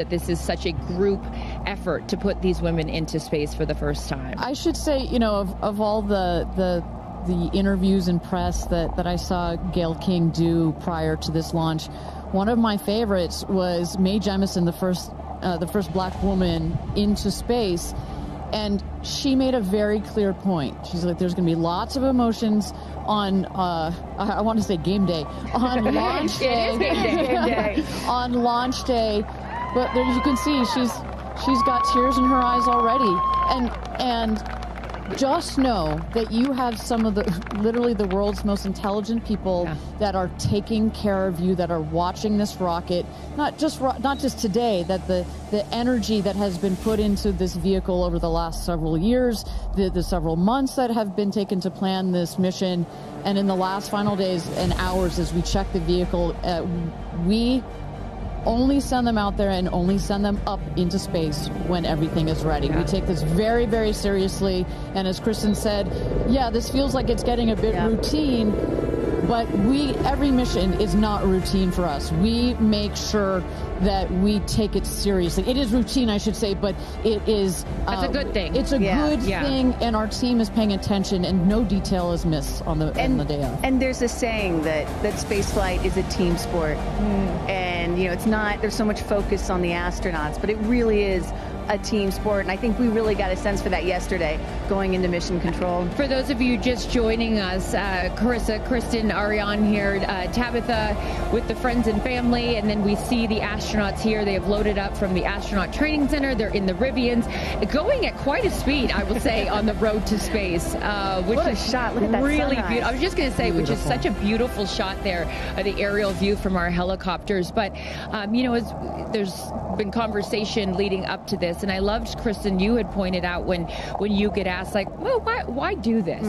that this is such a group effort to put these women into space for the first time? I should say, you know, of all the interviews and press that I saw Gayle King do prior to this launch, one of my favorites was Mae Jemison, the first black woman into space. And she made a very clear point. She's like, there's going to be lots of emotions on, I want to say game day, on launch day. It is game day. On launch day. But there you can see she's got tears in her eyes already. And just know that you have some of literally the world's most intelligent people that are taking care of you, that are watching this rocket, not just today, that the energy that has been put into this vehicle over the last several years, the several months that have been taken to plan this mission, and in the last final days and hours as we check the vehicle, we only send them out there and only send them up into space when everything is ready. We take this very, very seriously. And as Kristen said, this feels like it's getting a bit routine, but every mission is not routine for us. We make sure that we take it seriously. It is routine, I should say, but it is... That's a good thing. It's a good thing, and our team is paying attention, and no detail is missed on the day of. And there's a saying that spaceflight is a team sport. And, you know, it's not, there's so much focus on the astronauts, but it really is a team sport. And I think we really got a sense for that yesterday going into mission control. For those of you just joining us, Carissa, Kristen, Ariane here, Tabitha with the friends and family, and then we see the astronauts here. They have loaded up from the astronaut training center. They're in the Rivians, going at quite a speed, I will say, on the road to space. Which what a is shot. Look at that really sunrise. beautiful. I was just going to say, Beautiful. which is such a beautiful shot there, the aerial view from our helicopters. But, you know, there's been conversation leading up to this, and I loved, Kristen, you had pointed out when you get asked, like, well, why do this?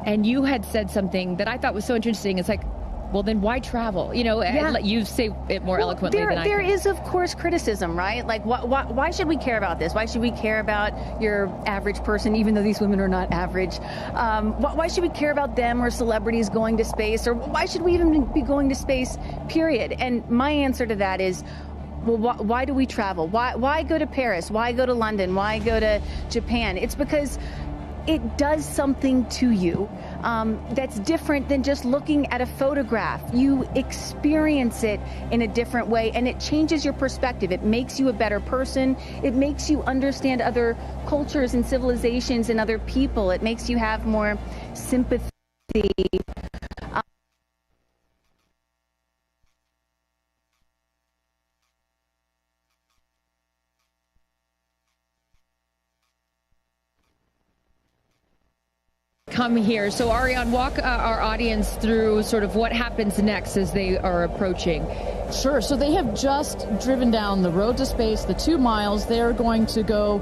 And you had said something that I thought was so interesting. It's like, well, then why travel? You know, you say it more eloquently than I can. There is, of course, criticism, right? Like, why should we care about this? Why should we care about your average person, even though these women are not average? Why should we care about them or celebrities going to space? Or why should we even be going to space, period? And my answer to that is, well, why do we travel? Why go to Paris? Why go to London? Why go to Japan? It's because it does something to you that's different than just looking at a photograph. You experience it in a different way, and it changes your perspective. It makes you a better person. It makes you understand other cultures and civilizations and other people. It makes you have more sympathy. Come here. So Ariane, walk our audience through sort of what happens next as they are approaching. Sure. So they have just driven down the road to space, the 2 miles. They are going to go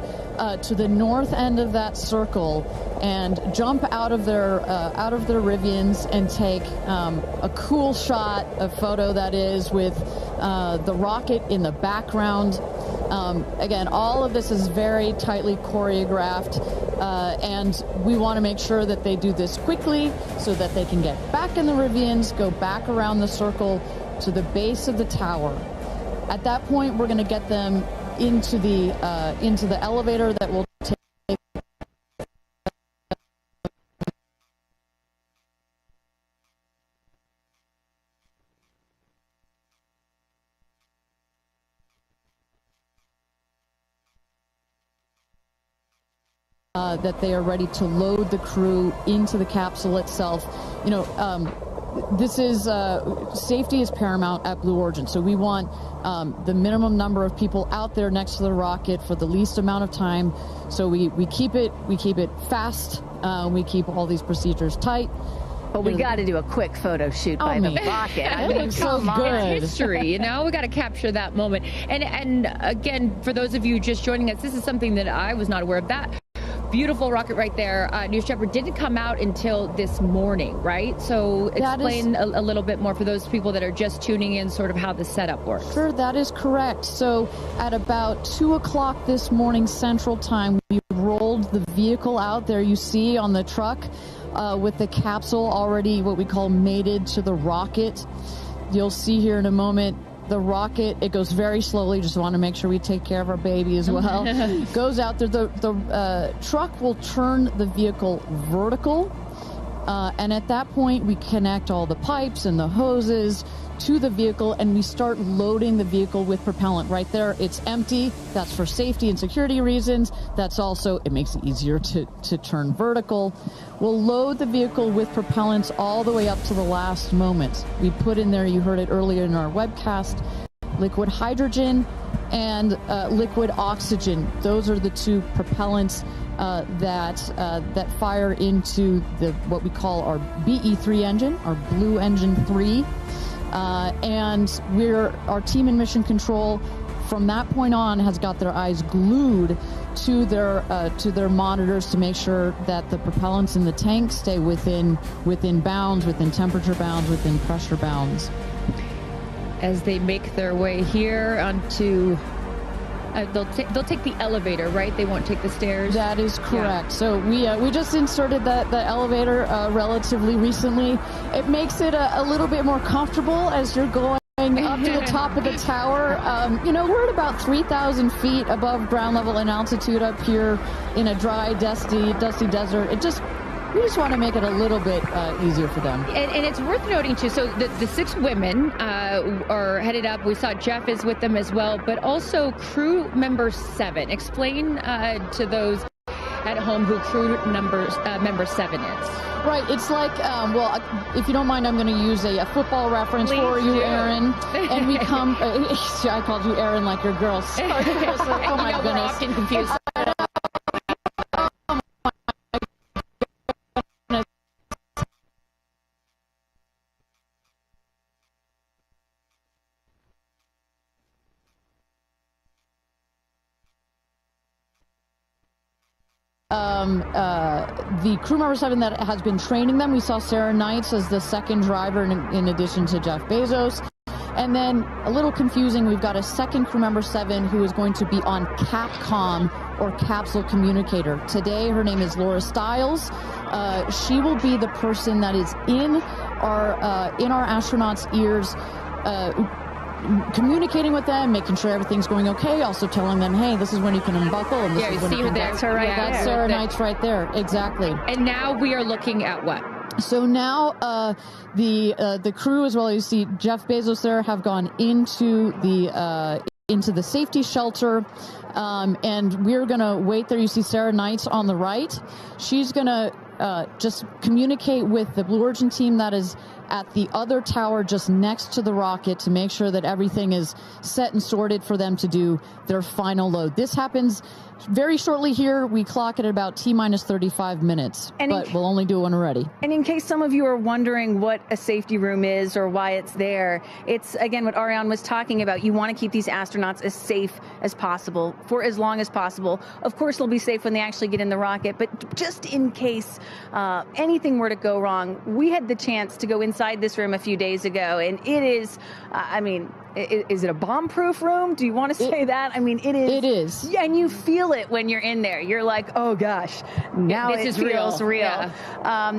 to the north end of that circle and jump out of their Rivians and take a cool shot, a photo that is, with the rocket in the background. Again, all of this is very tightly choreographed, and we want to make sure that they do this quickly so that they can get back in the Rivians, go back around the circle to the base of the tower. At that point, we're going to get them into the elevator that will take that they are ready to load the crew into the capsule itself. You know, this is safety is paramount at Blue Origin, so we want the minimum number of people out there next to the rocket for the least amount of time. So we keep it fast. We keep all these procedures tight. But we got to do a quick photo shoot by the rocket. I mean, so come on. good. It's history, you know? We got to capture that moment. And again, for those of you just joining us, this is something that I was not aware of. That beautiful rocket right there, New Shepard, didn't come out until this morning, right? So explain a little bit more for those people that are just tuning in, sort of how the setup works. Sure, that is correct. So at about 2 o'clock this morning Central Time, we rolled the vehicle out. There you see on the truck with the capsule already what we call mated to the rocket. You'll see here in a moment the rocket, it goes very slowly. Just want to make sure we take care of our baby as well. Goes out there. The truck will turn the vehicle vertical. And at that point, we connect all the pipes and the hoses to the vehicle, and we start loading the vehicle with propellant. Right there, it's empty. That's for safety and security reasons. That's also, it makes it easier to turn vertical. We'll load the vehicle with propellants all the way up to the last moment. We put in there, you heard it earlier in our webcast, liquid hydrogen and liquid oxygen. Those are the two propellants that fire into what we call our BE3 engine, our Blue Engine 3. And our team in Mission Control from that point on has got their eyes glued to their monitors to make sure that the propellants in the tank stay within bounds, within temperature bounds, within pressure bounds. As they make their way here onto, they'll take the elevator, right? They won't take the stairs. That is correct. Yeah. So we just inserted the elevator relatively recently. It makes it a little bit more comfortable as you're going up to the top of the tower. We're at about 3,000 feet above ground level in altitude up here in a dry, dusty desert. We just want to make it a little bit easier for them. And it's worth noting, too, so the 6 women are headed up. We saw Jeff is with them as well, but also crew member 7. Explain to those at home who crew member 7 is. Right. It's like, if you don't mind, I'm going to use a football reference for you, Aaron. And we come, I called you Aaron like your girl. Sorry, oh my goodness. We're often confused. The crew member 7 that has been training them, we saw Sarah Knights as the second driver in addition to Jeff Bezos. And then, a little confusing, we've got a second crew member 7 who is going to be on Capcom, or capsule communicator. Today, her name is Laura Stiles. She will be the person that is in our astronauts' ears, communicating with them, making sure everything's going okay, also telling them, hey, this is when you can unbuckle, and this is when you can... That's her right there. That's Sarah Knights right there, exactly. And now we are looking at what? So now the crew, as well as you see Jeff Bezos there, have gone into the safety shelter, and we're going to wait there. You see Sarah Knights on the right. She's going to just communicate with the Blue Origin team that is at the other tower just next to the rocket to make sure that everything is set and sorted for them to do their final load. This happens very shortly here. We clock it at about T-minus 35 minutes, but we'll only do it when we're ready. And in case some of you are wondering what a safety room is or why it's there, it's, again, what Ariane was talking about. You want to keep these astronauts as safe as possible for as long as possible. Of course, they'll be safe when they actually get in the rocket, but just in case anything were to go wrong, we had the chance to go inside this room a few days ago, and it is, is it a bomb-proof room? Do you want to say that? I mean, it is. It is. Yeah, and you feel it when you're in there. You're like, oh gosh, now this it feels real. Yeah.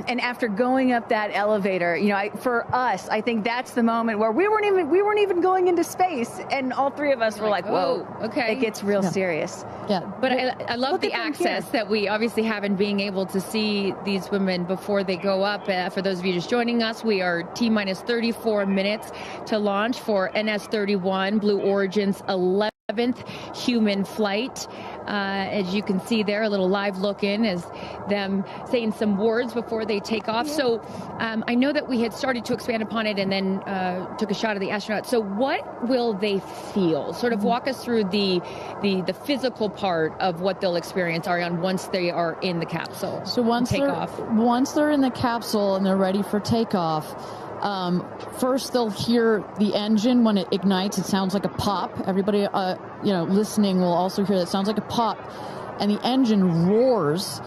And after going up that elevator, for us, I think that's the moment where we weren't even going into space, and all 3 of us were like, whoa, okay, it gets real serious. Yeah, but I love the access that we obviously have in being able to see these women before they go up. For those of you just joining us, we are T-minus 34 minutes to launch for NS-31, Blue Origin's 11th human flight. As you can see there, a little live look in as them saying some words before they take off. Yeah. So I know that we had started to expand upon it and then took a shot of the astronaut. So what will they feel? Sort of walk us through the physical part of what they'll experience, Ariane, once they are in the capsule. So once they're in the capsule and they're ready for takeoff, first they'll hear the engine when it ignites. It sounds like a pop. Everybody, listening will also hear that. It sounds like a pop, and the engine roars.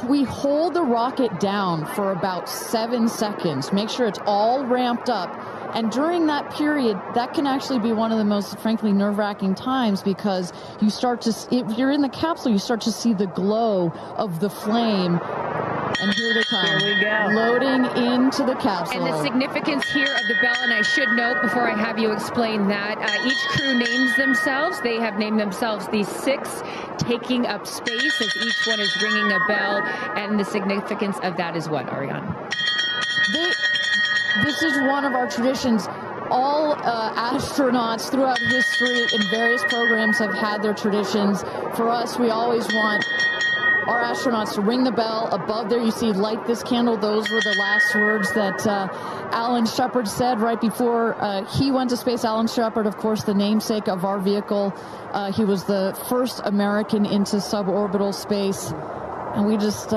We hold the rocket down for about 7 seconds. Make sure it's all ramped up. And during that period, that can actually be one of the most, frankly, nerve-wracking times, because if you're in the capsule, you start to see the glow of the flame And here they come. Here we go. Loading into the capsule. And the significance here of the bell, and I should note before I have you explain that, each crew names themselves. They have named themselves the 6 taking up space, as each one is ringing a bell. And the significance of that is what, Ariane? This is one of our traditions. All astronauts throughout history in various programs have had their traditions. For us, we always want our astronauts to ring the bell. Above there, you see, light this candle. Those were the last words that Alan Shepard said right before he went to space. Alan Shepard, of course, the namesake of our vehicle. He was the first American into suborbital space. And we just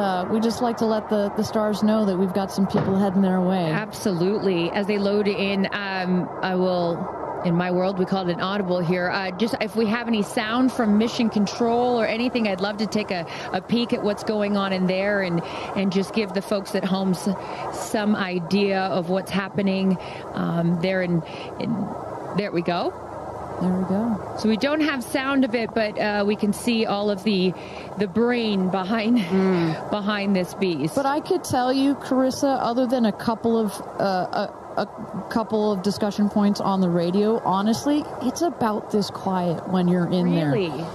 like to let the stars know that we've got some people heading their way. Absolutely. As they load in, I will... In my world, we call it an audible here. Just if we have any sound from mission control or anything, I'd love to take a peek at what's going on in there and just give the folks at home some idea of what's happening there. There we go. There we go. So we don't have sound of it, but we can see all of the brain behind this beast. But I could tell you, Carissa, other than a couple of discussion points on the radio, honestly, it's about this quiet when you're in there. Really?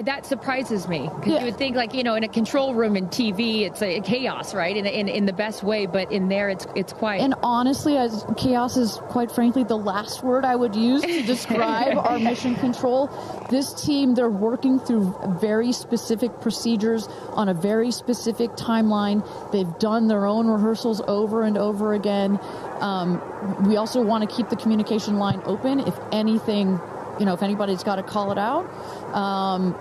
That surprises me. Because you would think, like, in a control room in TV, it's a chaos, right? In the best way, but in there, it's quiet. And honestly, chaos is, quite frankly, the last word I would use to describe our mission control. This team, they're working through very specific procedures on a very specific timeline. They've done their own rehearsals over and over again. We also want to keep the communication line open if anything, if anybody's got to call it out.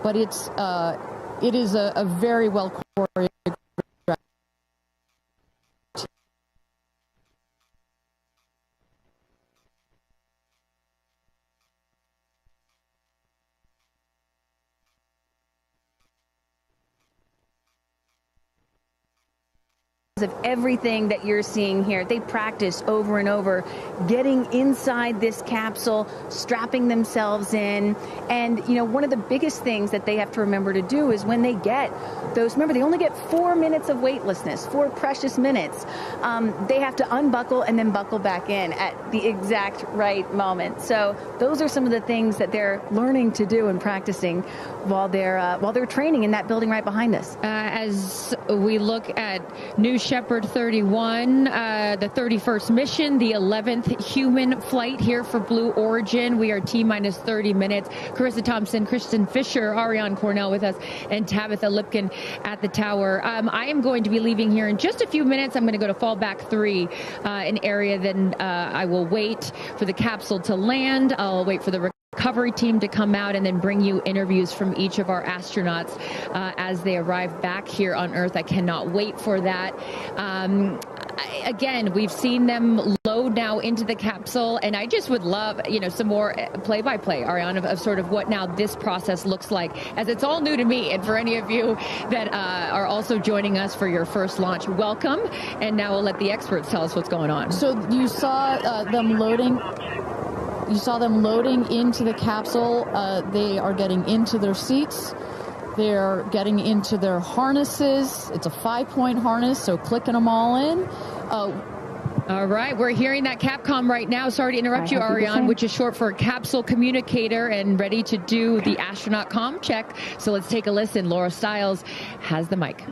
But it is a very well choreographed. Of everything that you're seeing here. They practice over and over, getting inside this capsule, strapping themselves in. And, one of the biggest things that they have to remember to do is when they get those, remember, they only get 4 minutes of weightlessness, 4 precious minutes. They have to unbuckle and then buckle back in at the exact right moment. So those are some of the things that they're learning to do and practicing while they're training in that building right behind us. As we look at New Shepard 31, the 31st mission, the 11th human flight here for Blue Origin. We are T-minus 30 minutes. Carissa Thompson, Kristen Fisher, Ariane Cornell with us, and Tabitha Lipkin at the tower. I am going to be leaving here in just a few minutes. I'm going to go to fallback 3, an area. Then I will wait for the capsule to land. I'll wait for the recovery team to come out and then bring you interviews from each of our astronauts as they arrive back here on Earth. I cannot wait for that. Again, we've seen them load now into the capsule, and I just would love, some more play-by-play, Ariane, of sort of what now this process looks like, as it's all new to me. And for any of you that are also joining us for your first launch, welcome. And now we'll let the experts tell us what's going on. So you saw them loading. You saw them loading into the capsule. They are getting into their seats. They're getting into their harnesses. It's a 5-point harness, so clicking them all in. All right, we're hearing that Capcom right now. Sorry to interrupt you, Ariane, which is short for capsule communicator, and ready to do the astronaut comm check. So let's take a listen. Laura Stiles has the mic.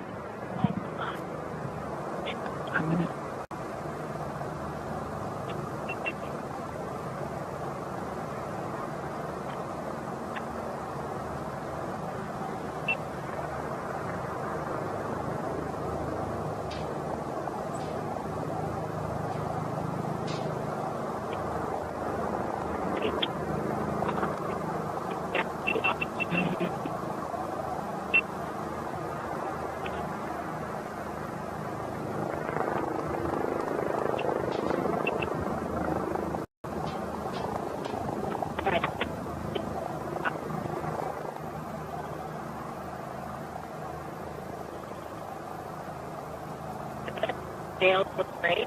Gayle looks great.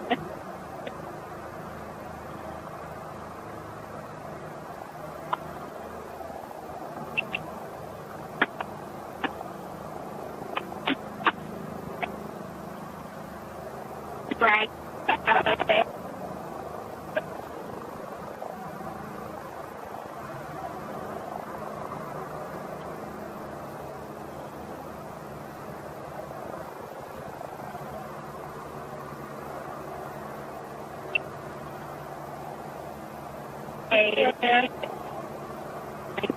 Right.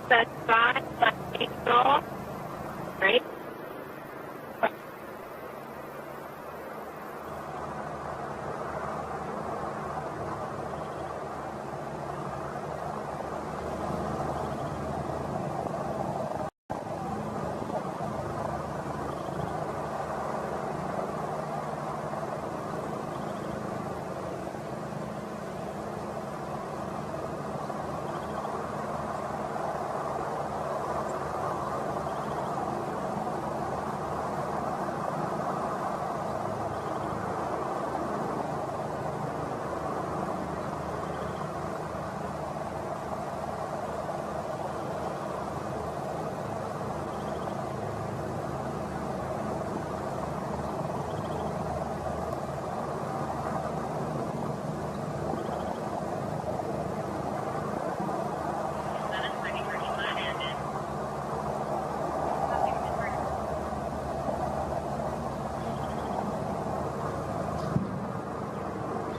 That's fine. That's all. Right.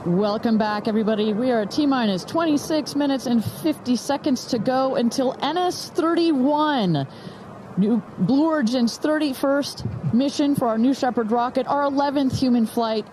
Welcome back, everybody. We are at T-minus 26 minutes and 50 seconds to go until NS-31. New Blue Origin's 31st mission for our new Shepard rocket, our 11th human flight.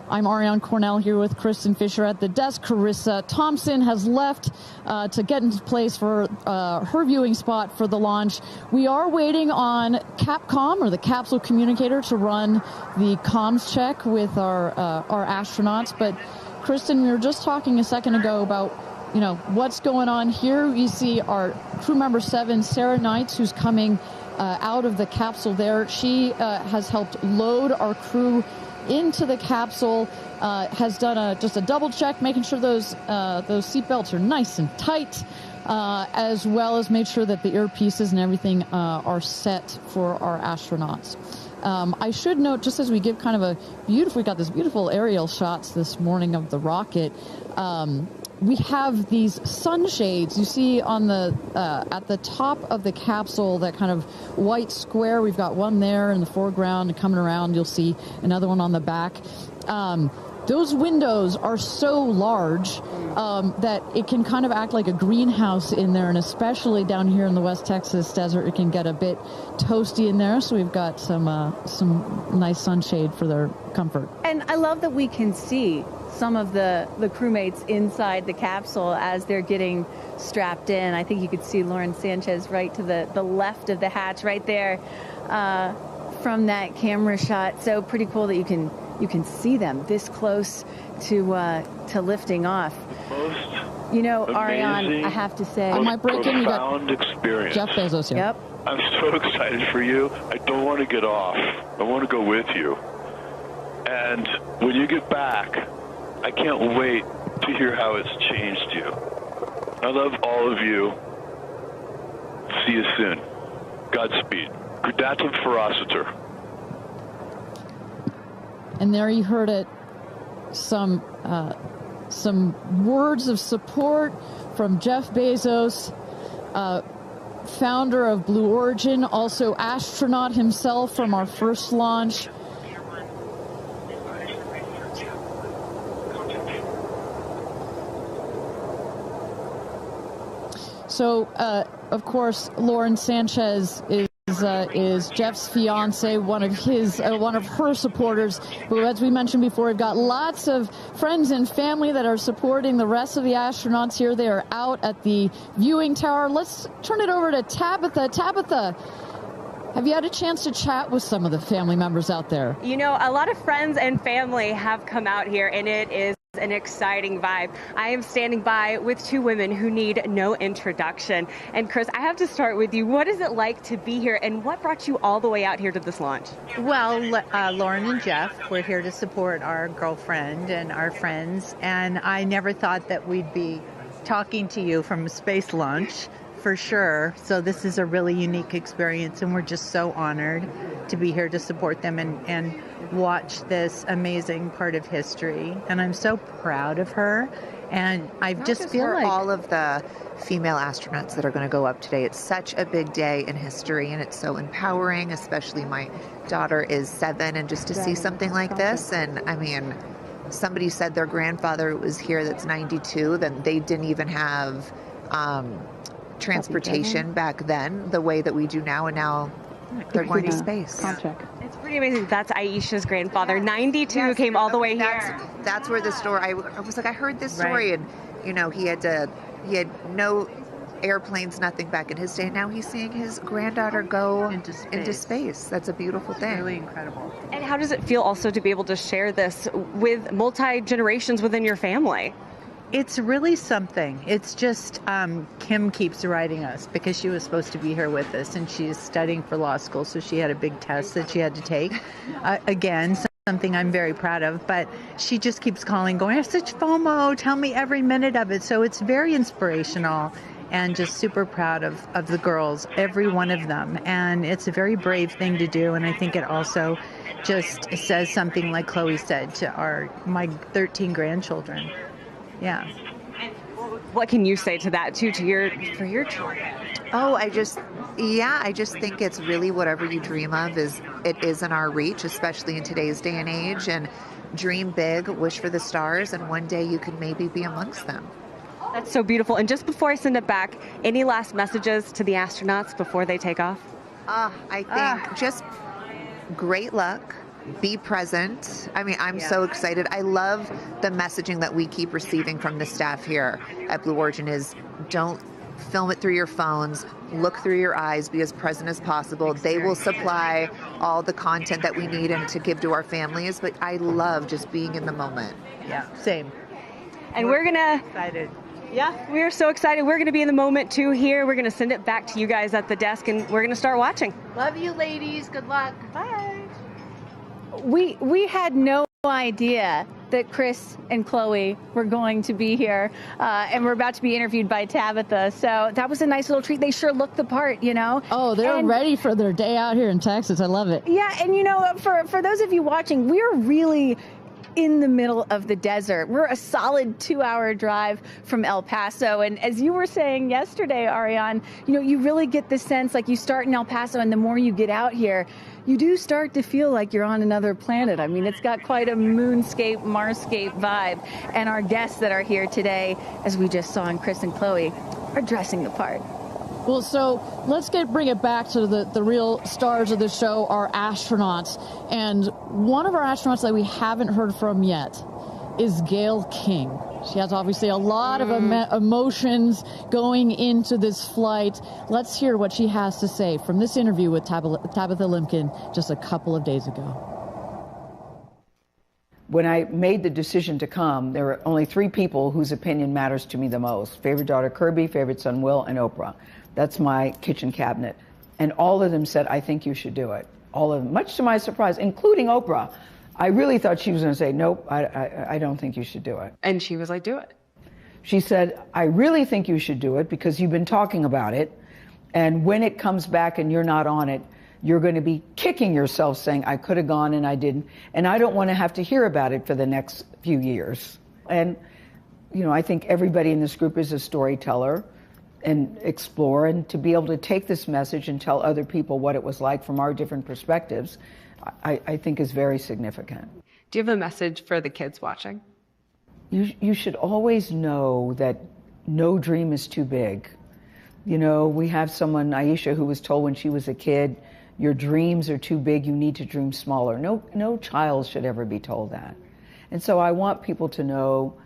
I'm Ariane Cornell here with Kristen Fisher at the desk. Carissa Thompson has left to get into place for her viewing spot for the launch. We are waiting on Capcom, or the capsule communicator, to run the comms check with our astronauts. But Kristen, we were just talking a second ago about, you know, what's going on here. You see our crew member 7, Sarah Knights, who's coming out of the capsule there. She has helped load our crew into the capsule, has done just a double check, making sure those seatbelts are nice and tight, as well as made sure that the earpieces and everything are set for our astronauts. I should note, just as we give kind of a beautiful, we got this beautiful aerial shots this morning of the rocket. We have these sunshades you see on the at the top of the capsule, that kind of white square. We've got one there in the foreground, and coming around you'll see another one on the back. Those windows are so large that it can kind of act like a greenhouse in there, and especially down here in the West Texas desert, it can get a bit toasty in there. So we've got some nice sunshade for their comfort. And I love that we can see some of the crewmates inside the capsule as they're getting strapped in. I think you could see Lauren Sanchez right to the left of the hatch right there from that camera shot. So pretty cool that you can see them this close to lifting off. You know, Ariane, I have to say, I might break in. You got profound experience. Jeff Bezos here. Yep. I'm so excited for you. I don't want to get off. I want to go with you. And when you get back, I can't wait to hear how it's changed you. I love all of you. See you soon. Godspeed. Gradatum ferociter. And there you heard it. Some words of support from Jeff Bezos, founder of Blue Origin, also astronaut himself from our first launch. So, of course, Lauren Sanchez is Jeff's fiance, one of her supporters. But as we mentioned before, we've got lots of friends and family that are supporting the rest of the astronauts here. They are out at the viewing tower. Let's turn it over to Tabitha. Tabitha, have you had a chance to chat with some of the family members out there? You know, a lot of friends and family have come out here, and it is an exciting vibe. I am standing by with two women who need no introduction. And Chris, I have to start with you. What is it like to be here, and what brought you all the way out here to this launch? Well, Lauren and Jeff, we're here to support our girlfriend and our friends, and I never thought that we'd be talking to you from a space launch for sure. So this is a really unique experience, and we're just so honored to be here to support them and watch this amazing part of history. And I'm so proud of her. And I just feel like all of the female astronauts that are going to go up today. It's such a big day in history, and it's so empowering, especially my daughter is 7, and just to see something like this. And I mean, somebody said their grandfather was here that's 92, then they didn't even have transportation back then the way that we do now, and now they're going to space. It's pretty amazing. That's Aisha's grandfather, 92, came all the way here. That's where the story, I was like, I heard this story, and you know, he had no airplanes, nothing back in his day. Now he's seeing his granddaughter go into space. That's a beautiful thing. Really incredible. And how does it feel also to be able to share this with multi-generations within your family? It's really something. It's just Kim keeps writing us because she was supposed to be here with us, and she's studying for law school, so she had a big test that she had to take. Again, something I'm very proud of, but she just keeps calling, going, I have such FOMO, tell me every minute of it. So it's very inspirational, and just super proud of the girls, every one of them. And it's a very brave thing to do, and I think it also just says something, like Chloe said, to my 13 grandchildren. Yeah. And what can you say to that too, for your children? Oh, I just think it's really whatever you dream of is in our reach, especially in today's day and age. And dream big, wish for the stars, and one day you could maybe be amongst them. That's so beautiful. And just before I send it back, any last messages to the astronauts before they take off? I think just great luck. Be present. I mean, I'm so excited. I love the messaging that we keep receiving from the staff here at Blue Origin is don't film it through your phones, look through your eyes, be as present as possible. They will supply all the content that we need and to give to our families, but I love just being in the moment. Yeah, same. And we're gonna excited. Yeah, we're so excited. We're gonna be in the moment too here. We're gonna send it back to you guys at the desk, and we're gonna start watching. Love you, ladies. Good luck. Bye. We had no idea that Chris and Chloe were going to be here, and we're about to be interviewed by Tabitha. So that was a nice little treat. They sure look the part, you know. Oh, they're ready for their day out here in Texas. I love it. Yeah, and you know, for those of you watching, we're really in the middle of the desert. We're a solid 2-hour drive from El Paso. And as you were saying yesterday, Ariane, you know, you really get the sense like you start in El Paso, and the more you get out here, you do start to feel like you're on another planet. I mean, it's got quite a moonscape, Marscape vibe. And our guests that are here today, as we just saw in Chris and Chloe, are dressing the part. Well, so let's bring it back to the real stars of the show, our astronauts. And one of our astronauts that we haven't heard from yet is Gayle King. She has obviously a lot of emotions going into this flight. Let's hear what she has to say from this interview with Tabitha Limkin just a couple of days ago. When I made the decision to come, there were only 3 people whose opinion matters to me the most. Favorite daughter Kirby, favorite son Will, and Oprah. That's my kitchen cabinet. And all of them said, I think you should do it. All of them, much to my surprise, including Oprah. I really thought she was going to say, nope, I don't think you should do it. And she was like, do it. She said, I really think you should do it because you've been talking about it. And when it comes back and you're not on it, you're going to be kicking yourself saying, I could have gone and I didn't. And I don't want to have to hear about it for the next few years. And, you know, I think everybody in this group is a storyteller and explore, and to be able to take this message and tell other people what it was like from our different perspectives, I think is very significant. Do you have a message for the kids watching? You should always know that no dream is too big. You know, we have someone, Aisha, who was told when she was a kid, your dreams are too big, you need to dream smaller. No child should ever be told that. And so I want people to know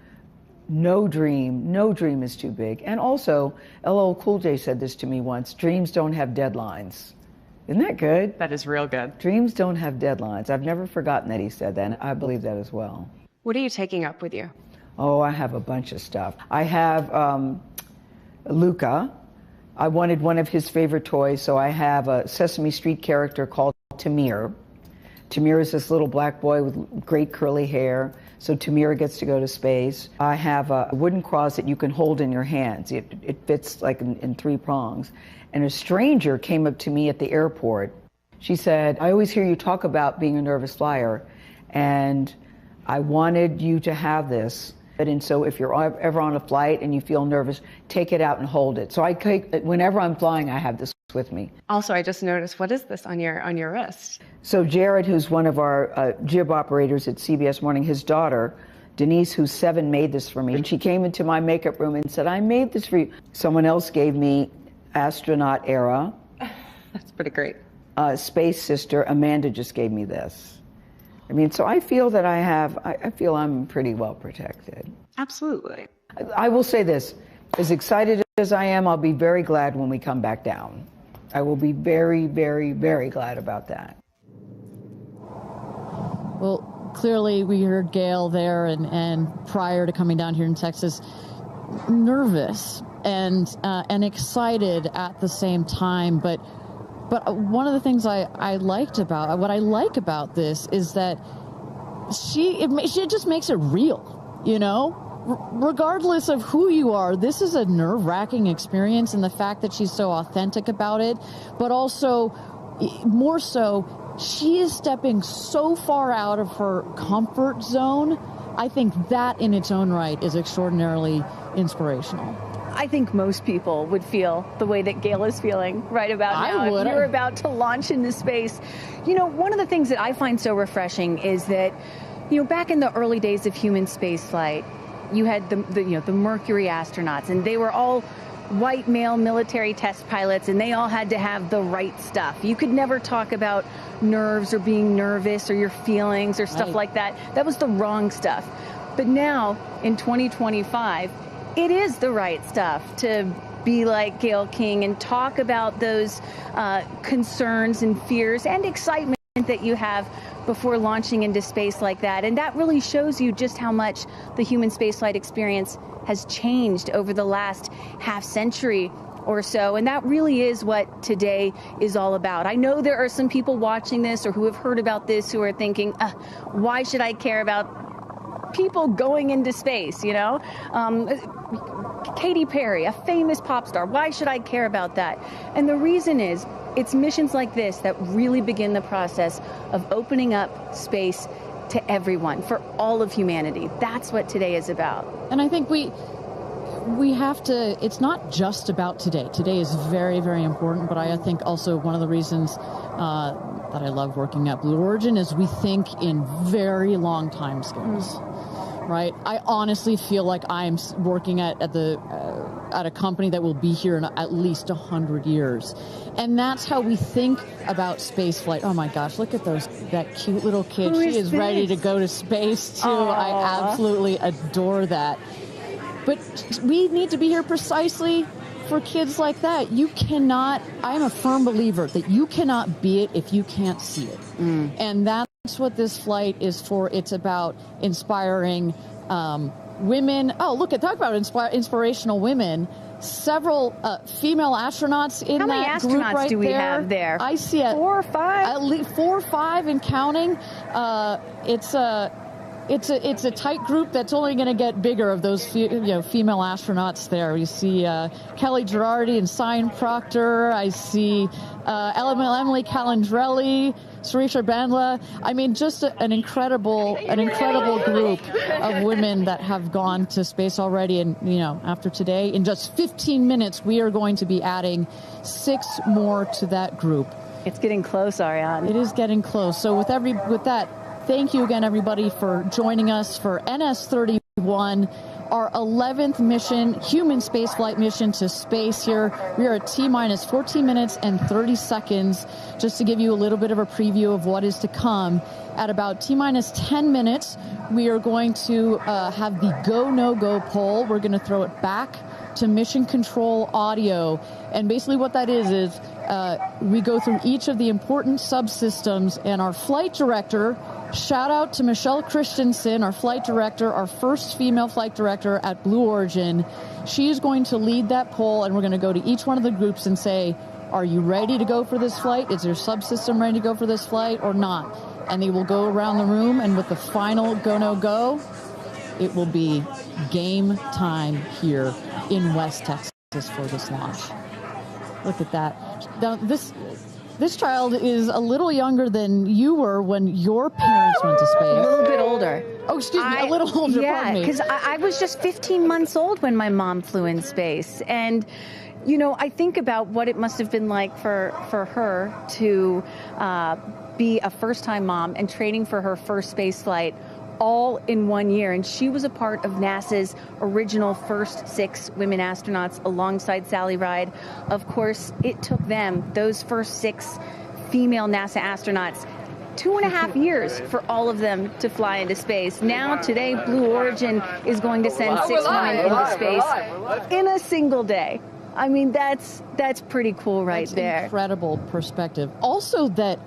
no dream is too big. And also, LL Cool J said this to me once, dreams don't have deadlines. Isn't that good? That is real good. Dreams don't have deadlines. I've never forgotten that he said that, and I believe that as well. What are you taking up with you? Oh, I have a bunch of stuff. I have Luca. I wanted one of his favorite toys, so I have a Sesame Street character called Tamir. Tamir is this little black boy with great curly hair. So Tamira gets to go to space. I have a wooden cross that you can hold in your hands. It fits like in 3 prongs. And a stranger came up to me at the airport. She said, I always hear you talk about being a nervous flyer, and I wanted you to have this. And so if you're ever on a flight and you feel nervous, take it out and hold it. So whenever I'm flying, I have this with me. Also, I just noticed, what is this on your wrist? So Jared, who's one of our jib operators at CBS Morning, his daughter, Denise, who's 7, made this for me. And she came into my makeup room and said, I made this for you. Someone else gave me Astronaut era. That's pretty great. Space Sister, Amanda just gave me this. I mean, so I feel that I feel I'm pretty well protected. Absolutely. I will say this, as excited as I am, I'll be very glad when we come back down. I will be very, very, very glad about that. Well, clearly we heard Gayle there and prior to coming down here in Texas, nervous and excited at the same time. But one of the things I like about this is that she just makes it real, you know? Regardless of who you are, this is a nerve-wracking experience, and the fact that she's so authentic about it, but also, more so, she is stepping so far out of her comfort zone. I think that in its own right is extraordinarily inspirational. I think most people would feel the way that Gayle is feeling right about now. If you're about to launch into space. You know, one of the things that I find so refreshing is that, you know, back in the early days of human spaceflight, you had the Mercury astronauts, and they were all white male military test pilots, and they all had to have the right stuff. You could never talk about nerves or being nervous or your feelings or stuff like that. That was the wrong stuff. But now, in 2025, it is the right stuff to be like Gayle King and talk about those concerns and fears and excitement that you have before launching into space like that. And that really shows you just how much the human spaceflight experience has changed over the last half century or so. And that really is what today is all about. I know there are some people watching this or who have heard about this who are thinking, why should I care about people going into space, you know? Katy Perry, a famous pop star, why should I care about that? And the reason is, it's missions like this that really begin the process of opening up space to everyone, for all of humanity. That's what today is about. And I think we have to, it's not just about today. Today is very, very important, but I think also one of the reasons that I love working at Blue Origin is we think in very long time scales. Right? I honestly feel like I'm working at a company that will be here in at least 100 years. And that's how we think about spaceflight. Oh my gosh, look at that cute little kid. She is ready to go to space too. Aww. I absolutely adore that. But we need to be here precisely for kids like that. You cannot, I am a firm believer that you cannot be it if you can't see it. And that's what this flight is for. It's about inspiring women. Oh, look, talk about inspirational women. Several female astronauts in that group right there. How many astronauts do we have there? I see 4 or 5? At least 4 or 5 and counting. It's a tight group that's only going to get bigger of those female astronauts there. You see Kelly Girardi and Cyan Proctor. I see Emily Calandrelli, Sarisha Bandla. I mean, just an incredible group of women that have gone to space already. And, you know, after today, in just 15 minutes, we are going to be adding 6 more to that group. It's getting close, Ariane. It is getting close. So with that, thank you again, everybody, for joining us for NS-31, our 11th mission, human spaceflight mission to space here. We are at T-minus 14 minutes and 30 seconds. Just to give you a little bit of a preview of what is to come, at about T-minus 10 minutes, we are going to have the go, no-go poll. We're going to throw it back to mission control audio. And basically what that is we go through each of the important subsystems, and our flight director, shout out to Michelle Christensen, our flight director, our first female flight director at Blue Origin. She is going to lead that poll, and we're going to go to each one of the groups and say, are you ready to go for this flight? Is your subsystem ready to go for this flight or not? and they will go around the room, and with the final go, no go, it will be game time here in West Texas for this launch. Look at that. Now, this child is a little younger than you were when your parents went to space. A little bit older. Oh, excuse me, a little older, pardon me. Yeah, because I was just 15 months old when my mom flew in space. And, you know, I think about what it must have been like for her to be a first-time mom and training for her first space flight all in 1 year. And she was a part of NASA's original first 6 women astronauts alongside Sally Ride. Of course, it took them, those first 6 female NASA astronauts, 2.5 years for all of them to fly into space. Now, today, Blue Origin is going to send 6 women into space in a single day. I mean, that's pretty cool right there. Incredible perspective. Also that,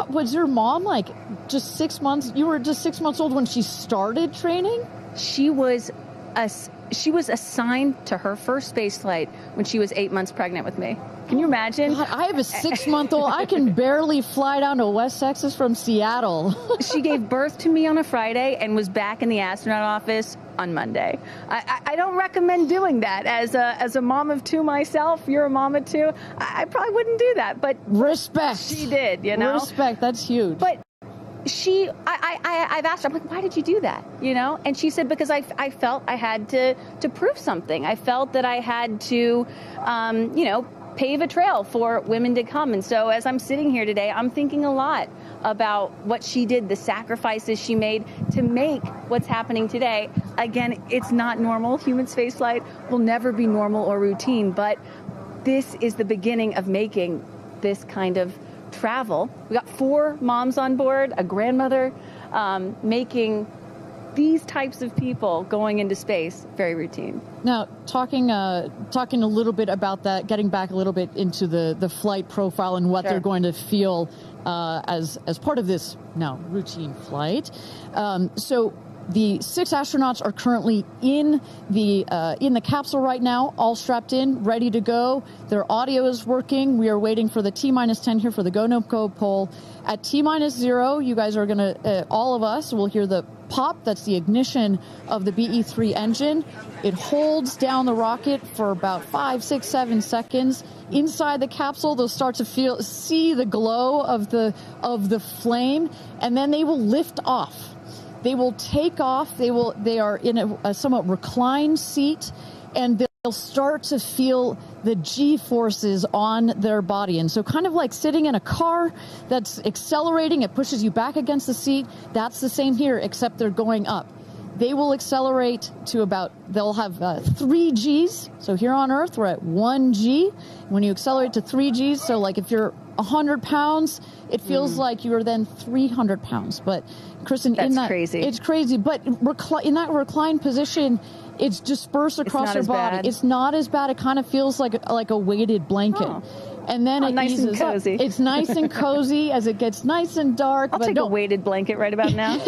was your mom like just 6 months? You were just 6 months old when she started training? She was assigned to her first space flight when she was 8 months pregnant with me. Can you imagine? God, I have a 6-month-old. I can barely fly down to West Texas from Seattle. She gave birth to me on a Friday and was back in the astronaut office on Monday. I don't recommend doing that. As a mom of 2 myself, you're a mom of 2, I probably wouldn't do that. But respect. She did, you know? Respect, that's huge. But I've asked her, I'm like, why did you do that? You know? And she said, because I felt I had to prove something. I felt that I had to, pave a trail for women to come. And so as I'm sitting here today, I'm thinking a lot about what she did, the sacrifices she made to make what's happening today. Again, it's not normal. Human spaceflight will never be normal or routine, but this is the beginning of making this kind of travel. We got 4 moms on board, a grandmother, making these types of people going into space very routine. Now, talking a little bit about that, getting back a little bit into the flight profile and what they're going to feel as part of this now routine flight. So the 6 astronauts are currently in the capsule right now, all strapped in, ready to go. Their audio is working. We are waiting for the T-10 here for the go no go poll. At T-0, you guys are going to, all of us will hear the pop. That's the ignition of the BE-3 engine. It holds down the rocket for about 5, 6, 7 seconds. Inside the capsule, they'll start to see the glow of the flame, and then they will lift off. They will take off. They are in a somewhat reclined seat, and they'll start to feel the G-forces on their body. And so kind of like sitting in a car that's accelerating, it pushes you back against the seat. That's the same here, except they're going up. They will accelerate to they'll have 3 Gs. So here on Earth, we're at 1 G. When you accelerate to 3 Gs, so like if you're 100 pounds, it feels like you are then 300 pounds. But Kristen, crazy. It's crazy. But in that reclined position, it's dispersed across your body. Bad. It's not as bad. It kind of feels like a weighted blanket. Oh. And then it nice eases and cozy. up. It's nice and cozy as it gets nice and dark. I'll take a weighted blanket right about now.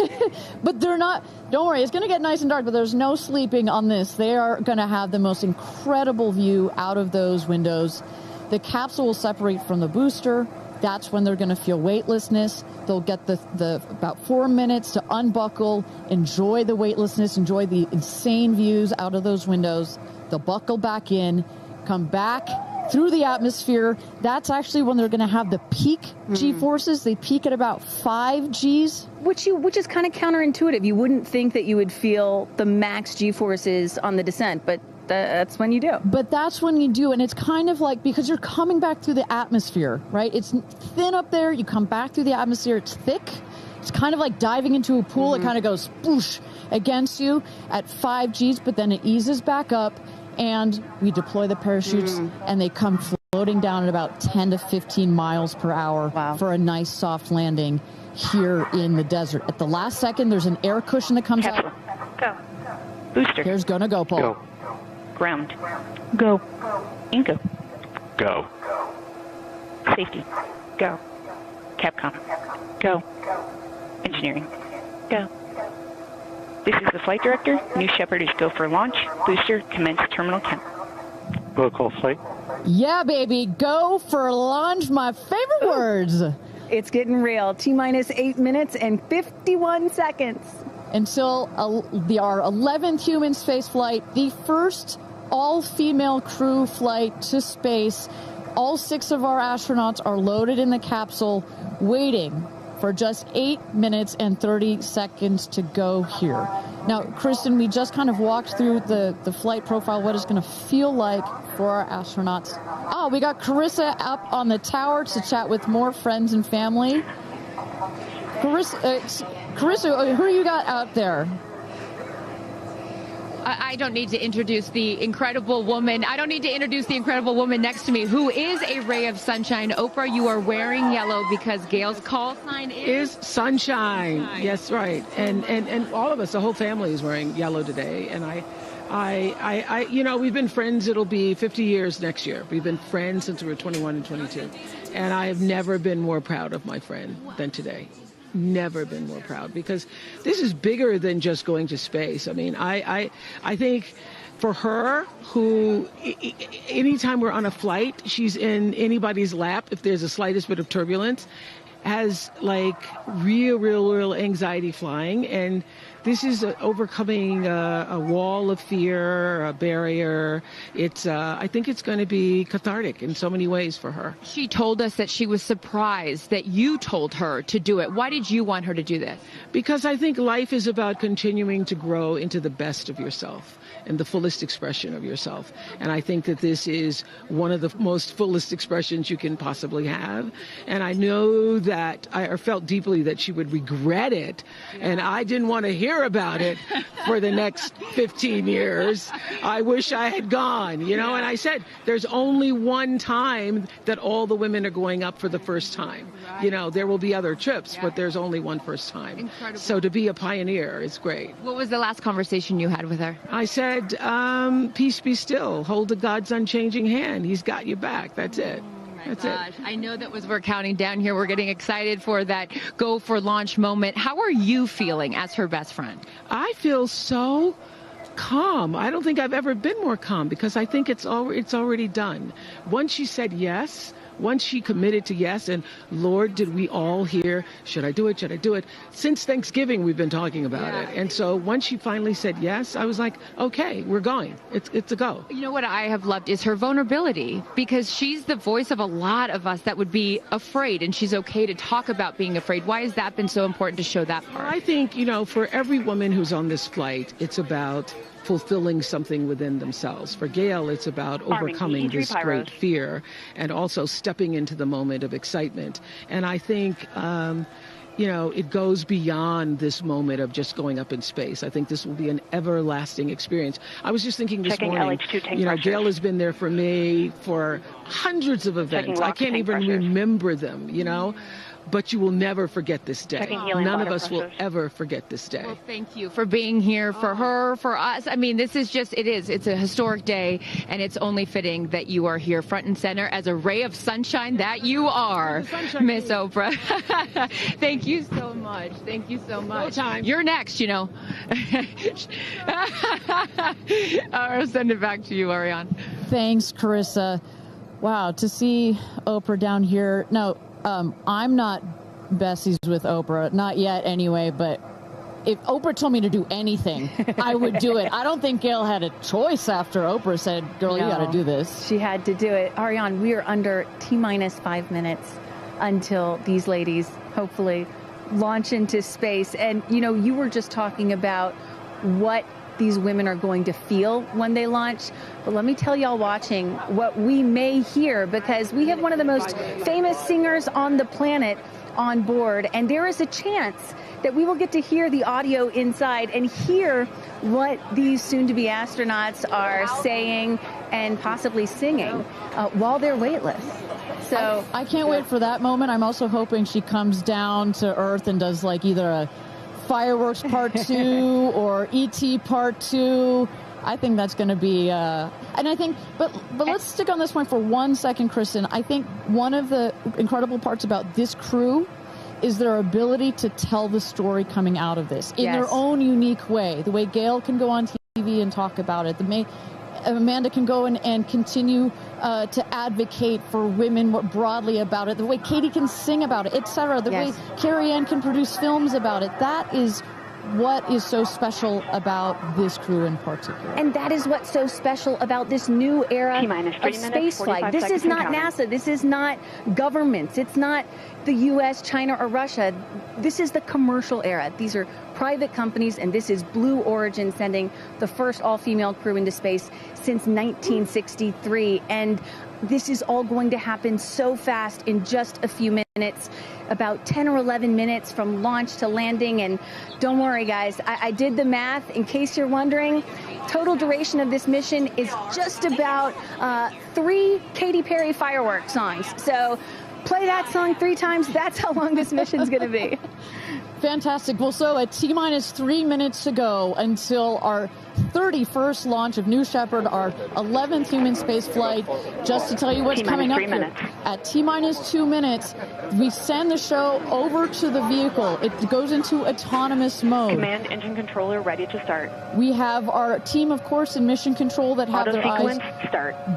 But they're not. Don't worry, it's going to get nice and dark, but there's no sleeping on this. They are going to have the most incredible view out of those windows. The capsule will separate from the booster. That's when they're going to feel weightlessness. They'll get the about 4 minutes to unbuckle, enjoy the weightlessness, enjoy the insane views out of those windows. They'll buckle back in, come back through the atmosphere. That's actually when they're going to have the peak G-forces. They peak at about 5 Gs. Which is kind of counterintuitive. You wouldn't think that you would feel the max G-forces on the descent, but that's when you do. But that's when you do, and it's kind of like, because you're coming back through the atmosphere, right? It's thin up there. You come back through the atmosphere. It's thick. It's kind of like diving into a pool. It kind of goes spoosh against you at 5 Gs, but then it eases back up, and we deploy the parachutes, and they come floating down at about 10 to 15 miles per hour for a nice soft landing here in the desert. At the last second, there's an air cushion that comes out. Go. Booster. Here's go, no go, Paul. Go. Ground. Go. Inco. Go. Safety. Go. Capcom. Go. Engineering. Go. This is the flight director. New Shepard is go for launch. Booster, commence terminal count. Protocol flight. Yeah, baby. Go for launch. My favorite words. It's getting real. T-minus 8 minutes and 51 seconds. Until our 11th human space flight, the first all-female crew flight to space. All 6 of our astronauts are loaded in the capsule, waiting for just 8 minutes and 30 seconds to go here. Now, Kristen, we just kind of walked through the flight profile, what it's going to feel like for our astronauts. Oh, we got Carissa up on the tower to chat with more friends and family. Carissa, who you got out there? I don't need to introduce the incredible woman. I don't need to introduce the incredible woman next to me, who is a ray of sunshine. Oprah, you are wearing yellow because Gayle's call sign is sunshine. Yes, right. And all of us, the whole family is wearing yellow today. And I, you know, we've been friends. It'll be 50 years next year. We've been friends since we were 21 and 22. And I have never been more proud of my friend than today. Never been more proud, because this is bigger than just going to space. I mean, I think for her, who anytime we're on a flight, she's in anybody's lap if there's the slightest bit of turbulence, has like real anxiety flying. And this is overcoming a wall of fear, a barrier. It's I think it's going to be cathartic in so many ways for her. She told us that she was surprised that you told her to do it. Why did you want her to do this? Because I think life is about continuing to grow into the best of yourself and the fullest expression of yourself. And I think that this is one of the most fullest expressions you can possibly have. And I know that I felt deeply that she would regret it. Yeah. And I didn't want to hear about it for the next 15 years. I wish I had gone, you know. Yeah. And I said, there's only one time that all the women are going up for the first time. Right. You know, there will be other trips, but there's only one first time. Incredible. So to be a pioneer is great. What was the last conversation you had with her? I said, peace be still. Hold the God's unchanging hand. He's got you back. That's it. That's it. I know that as we're counting down here, we're getting excited for that go for launch moment. How are you feeling as her best friend? I feel so calm. I don't think I've ever been more calm, because I think it's already done. Once she said yes, once she committed to yes, and Lord, did we all hear, should I do it? Should I do it? Since Thanksgiving, we've been talking about it. And so once she finally said yes, I was like, okay, we're going. It's a go. You know what I have loved is her vulnerability, because she's the voice of a lot of us that would be afraid, and she's okay to talk about being afraid. Why has that been so important to show that part? I think, you know, for every woman who's on this flight, it's about fulfilling something within themselves. For Gayle, it's about overcoming this great fear and also stepping into the moment of excitement. And I think, you know, it goes beyond this moment of just going up in space. I think this will be an everlasting experience. I was just thinking this morning, you know, Gayle has been there for me for hundreds of events. I can't even remember them, you know. But you will never forget this day. None of us will ever forget this day. Well, thank you for being here, for her, for us. I mean, this is just, it's a historic day, and it's only fitting that you are here front and center as a ray of sunshine that you are, Miss Oprah. Thank you so much. Thank you so much. No time. You're next, you know. I'll send it back to you, Ariane. Thanks, Carissa. Wow, to see Oprah down here. No, I'm not besties with Oprah, not yet anyway, but if Oprah told me to do anything, I would do it. I don't think Gayle had a choice after Oprah said, girl, you got to do this. She had to do it. Ariane, we are under T-minus 5 minutes until these ladies hopefully launch into space. And, you know, you were just talking about what these women are going to feel when they launch. But let me tell y'all watching what we may hear, because we have one of the most famous singers on the planet on board, and there is a chance that we will get to hear the audio inside and hear what these soon-to-be astronauts are saying and possibly singing while they're weightless. So I can't wait for that moment. I'm also hoping she comes down to Earth and does like either a Fireworks Part 2 or E.T. Part 2. I think that's going to be, and I think, but let's stick on this point for 1 second, Kristen. I think one of the incredible parts about this crew is their ability to tell the story coming out of this in their own unique way. The way Gayle can go on TV and talk about it. Amanda can go and continue to advocate for women more broadly about it, the way Katy can sing about it, etc., the way Carrie Ann can produce films about it. That is what is so special about this crew in particular. And that is what's so special about this new era of spaceflight. This is not NASA. This is not governments. It's not the U.S., China, or Russia. This is the commercial era. These are private companies, and this is Blue Origin sending the first all-female crew into space since 1963. And this is all going to happen so fast in just a few minutes, about 10 or 11 minutes from launch to landing. And don't worry, guys, I did the math. In case you're wondering, total duration of this mission is just about 3 Katy Perry fireworks songs. So play that song 3 times. That's how long this mission's going to be. Fantastic. Well, so at T-minus 3 minutes to go until our 31st launch of New Shepard, our 11th human space flight. Just to tell you what's coming up here. At T-minus 2 minutes, we send the show over to the vehicle. It goes into autonomous mode. Command engine controller ready to start. We have our team, of course, in mission control that have their eyes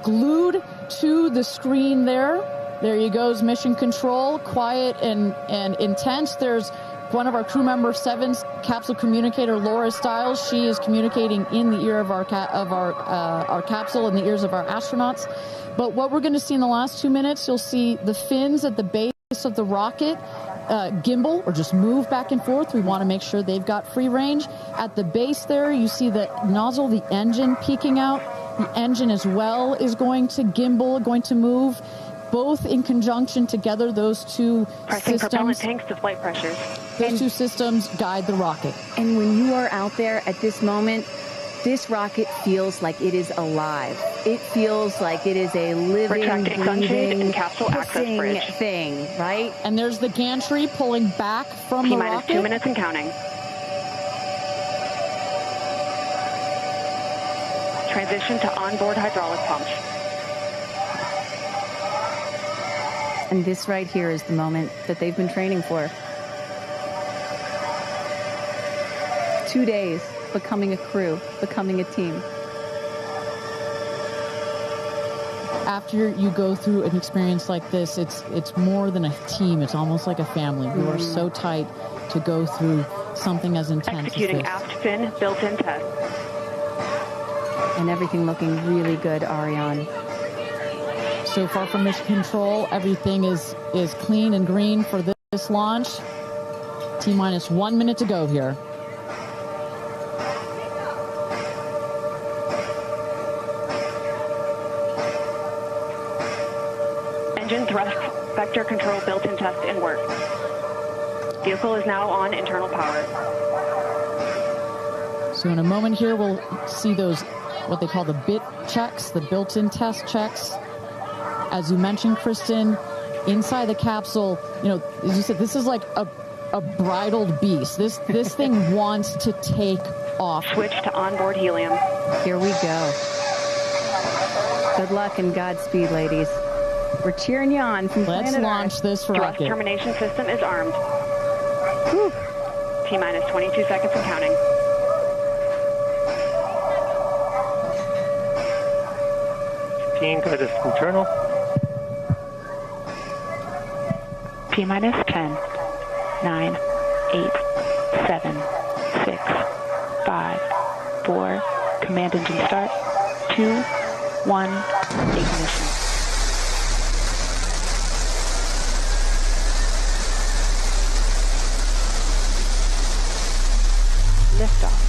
glued to the screen there. There you goes, mission control, quiet and intense. There's one of our crew member 7's capsule communicator, Laura Stiles. She is communicating in the ear of our capsule, in the ears of our astronauts. But what we're going to see in the last 2 minutes, you'll see the fins at the base of the rocket gimbal or just move back and forth. We want to make sure they've got free range. At the base there, you see the nozzle, the engine peeking out. The engine as well is going to gimbal, going to move. Both in conjunction together, those two Pressing propellant tanks to flight pressures. Those two systems guide the rocket. And when you are out there at this moment, this rocket feels like it is alive. It feels like it is a living, breathing, capsule access bridge thing, right? And there's the gantry pulling back from the rocket. T-minus 2 minutes and counting. Transition to onboard hydraulic pumps. And this right here is the moment that they've been training for. 2 days, becoming a crew, becoming a team. After you go through an experience like this, it's more than a team. It's almost like a family. You are so tight to go through something as intense Executing as this. aft fin built-in test. And everything looking really good, Ariane. So far from mission control, everything is clean and green for this launch. T-minus 1 minute to go here. Engine thrust vector control built-in test in work. Vehicle is now on internal power. So in a moment here, we'll see those, what they call the bit checks, the built-in test checks. As you mentioned, Kristen, inside the capsule, you know, as you said, this is like a bridled beast. This thing wants to take off. Switch to onboard helium. Here we go. Good luck and Godspeed, ladies. We're cheering you on from Let's planet launch Earth. this Thrust rocket. termination system is armed. T-minus 22 seconds and counting. Guidance internal. T-minus 10, 9, 8, 7, 6, 5, 4, command engine start, 2, 1, ignition. Liftoff.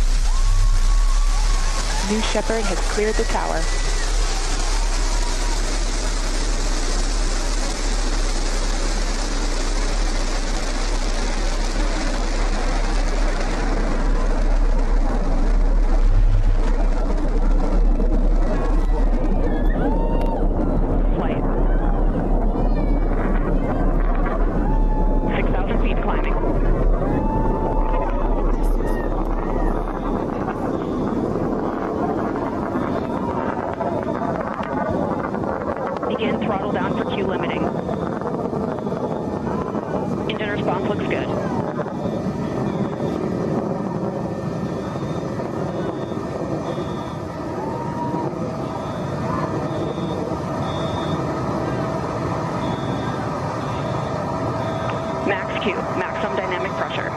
New Shepard has cleared the tower. Max Q, maximum dynamic pressure.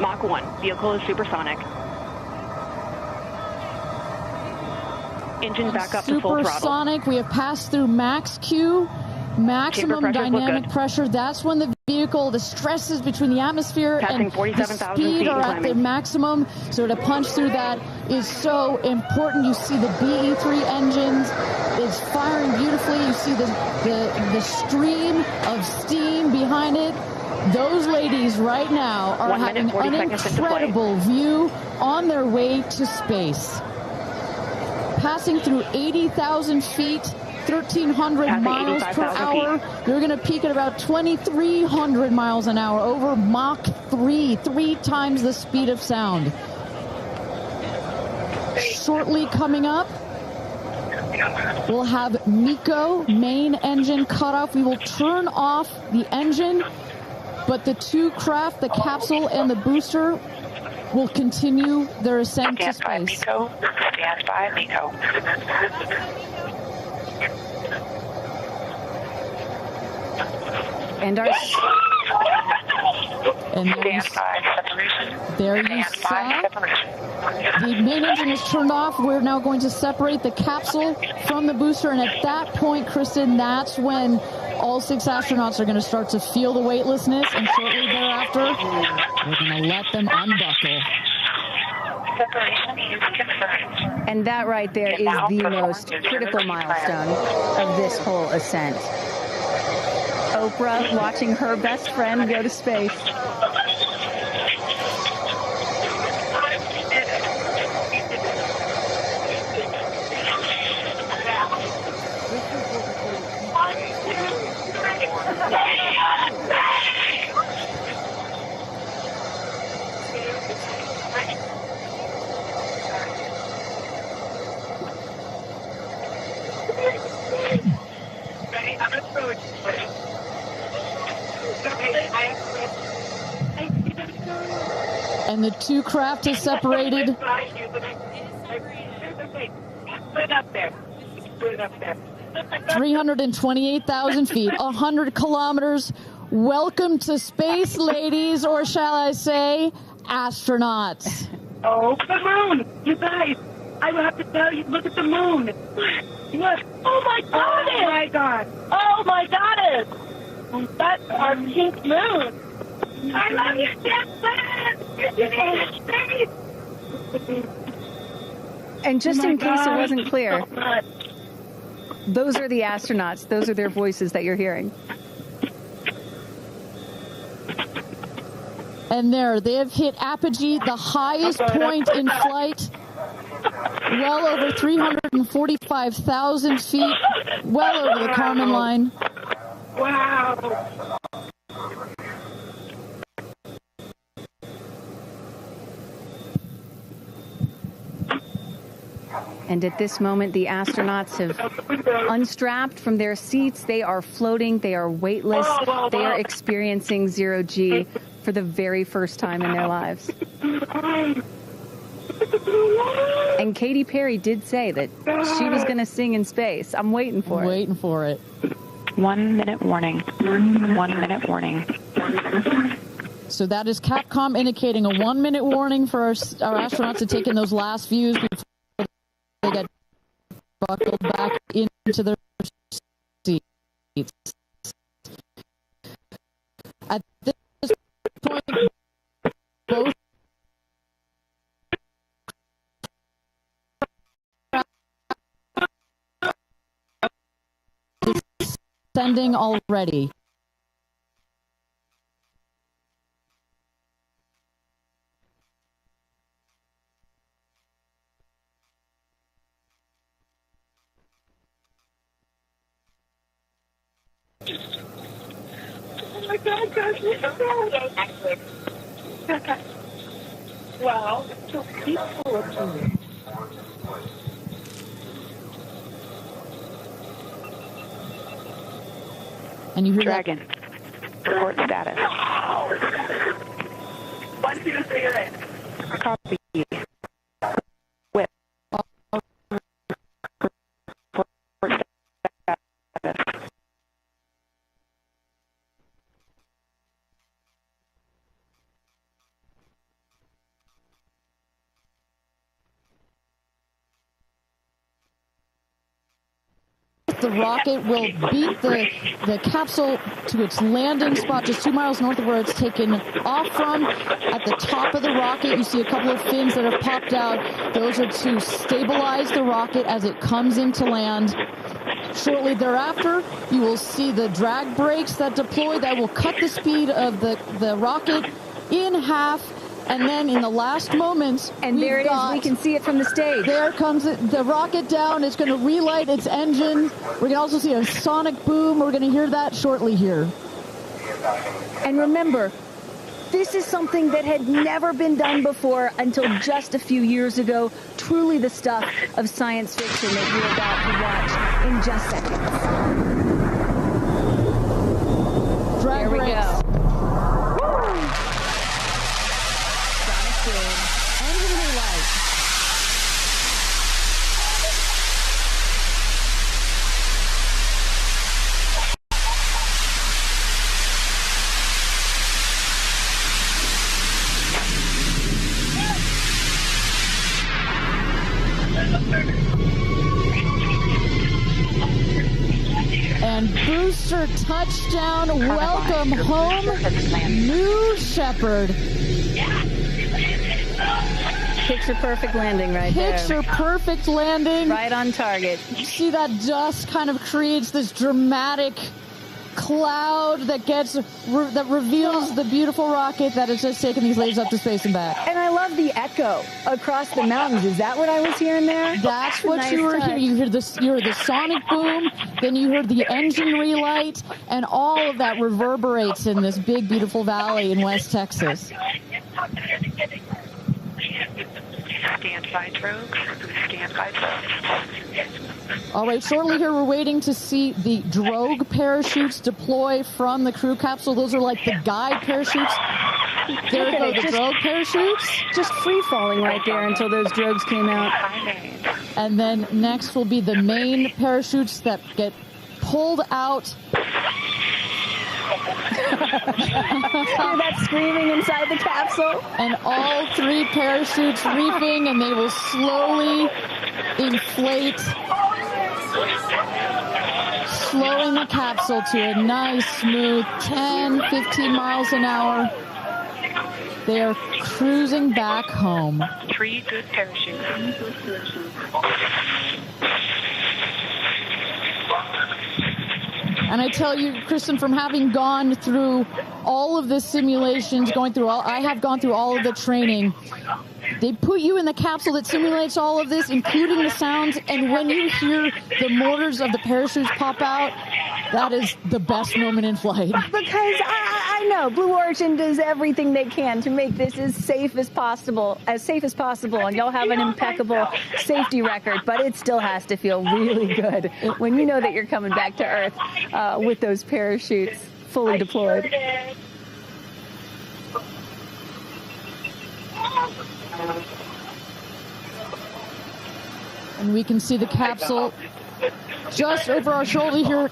Mach 1, vehicle is supersonic. Engine back up to full throttle. Supersonic, we have passed through max Q, maximum dynamic pressure. That's when the vehicle, the stresses between the atmosphere and the speed are at their maximum. So to punch through that is so important. You see the BE3 engines is firing beautifully. You see the stream of steam behind it. Those ladies right now are having an incredible view on their way to space. Passing through 80,000 feet, 1,300 miles per hour. You're going to peak at about 2,300 miles an hour over Mach 3, 3 times the speed of sound. Shortly coming up, we'll have MECO, main engine cutoff. We will turn off the engine, but the two craft, the capsule and the booster, will continue their ascent to space. Stand by, MECO. And there you saw the main engine is turned off. We're now going to separate the capsule from the booster, and at that point, Kristen, that's when all 6 astronauts are going to start to feel the weightlessness, and shortly thereafter, we're going to let them unbuckle. And that right there is the most critical milestone of this whole ascent. Oprah watching her best friend go to space. And the two craft is separated. 328,000 feet, 100 kilometers. Welcome to space, ladies, or shall I say, astronauts. Oh, the moon! You guys, I will have to tell you, look at the moon. Look. Oh, my God! Oh, my God! Oh, my goddess! That's our pink moon. I love you, Shepard! And just in case it wasn't clear, those are the astronauts. Those are their voices that you're hearing. And there, they have hit apogee, the highest point in flight, well over 345,000 feet, well over the Kármán line. Wow. And at this moment, the astronauts have unstrapped from their seats. They are floating. They are weightless. They are experiencing zero G for the very first time in their lives. And Katy Perry did say that she was going to sing in space. I'm waiting for it. Waiting for it. 1 minute warning. 1 minute warning. So that is Capcom indicating a 1 minute warning for our astronauts to take in those last views before they get buckled back into their seats. At this point, both descending already. Oh my God, gosh, wow, it's so peaceful up here. And you hear Dragon. Report status. 1, 2, 3, Copy. Whip. Report status. the rocket will beat the capsule to its landing spot just 2 miles north of where it's taken off from. At the top of the rocket, you see a couple of fins that have popped out. Those are to stabilize the rocket as it comes into land. Shortly thereafter, you will see the drag brakes that deploy that will cut the speed of the rocket in half. And then in the last moments, and there it is. We can see it from the stage. There comes the rocket down. It's going to relight its engine. We're going to also see a sonic boom. We're going to hear that shortly here. And remember, this is something that had never been done before until just a few years ago. Truly the stuff of science fiction that you're about to watch in just seconds. Drag there we go. Engine relight. And booster touchdown. Welcome home, New Shepard. Picture perfect landing right there. Picture perfect landing. Right on target. You see that dust kind of creates this dramatic cloud that reveals the beautiful rocket that has just taken these ladies up to space and back. And I love the echo across the mountains. Is that what I was hearing there? That's what nice you were hearing. You heard the sonic boom, then you heard the engine relight, and all of that reverberates in this big, beautiful valley in West Texas. Stand by drogues. Stand by drogues. All right, shortly here we're waiting to see the drogue parachutes deploy from the crew capsule. Those are like the guide parachutes. There go the drogue parachutes. Just free falling right there until those drogues came out. And then next will be the main parachutes that get pulled out. Hear that screaming inside the capsule? And all three parachutes reaping, and they will slowly inflate, slowing the capsule to a nice, smooth 10, 15 miles an hour. They are cruising back home. 3 good parachutes. And I tell you, Kristen, from having gone through all of the simulations, I have gone through all of the training. They put you in the capsule that simulates all of this, including the sounds. And when you hear the motors of the parachutes pop out, that is the best moment in flight. Because I know Blue Origin does everything they can to make this as safe as possible, and y'all have an impeccable safety record, but it still has to feel really good when you know that you're coming back to Earth with those parachutes fully deployed. And we can see the capsule just over our shoulder here,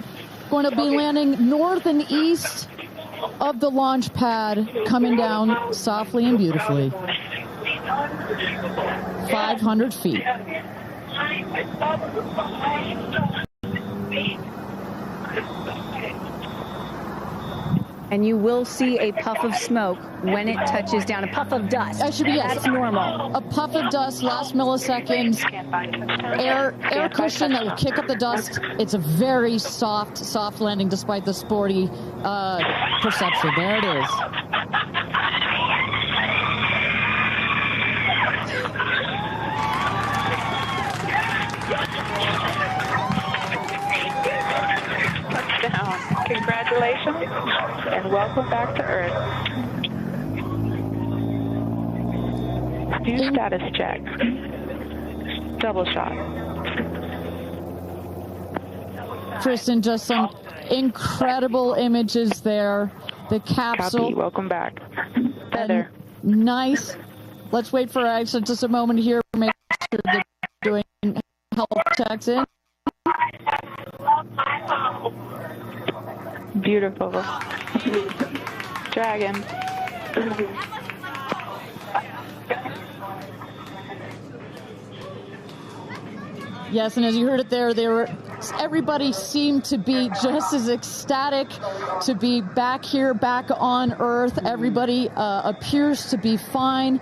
going to be landing north and east of the launch pad, coming down softly and beautifully. 500 feet. And you will see a puff of smoke when it touches down. A puff of dust. That's normal. A puff of dust, last milliseconds. Air cushion that will kick up the dust. It's a very soft landing despite the sporty perception. There it is. Touchdown. Congratulations and welcome back to Earth. Do status check. Double shot. Kristen, just some incredible images there. The capsule. Copy. Welcome back. Feather. Nice. Let's wait for just a moment here. Make sure they're doing health checks in. Beautiful. Dragon. Yes, and as you heard it there, they were Everybody seemed to be just as ecstatic to be back here, back on Earth. Everybody appears to be fine.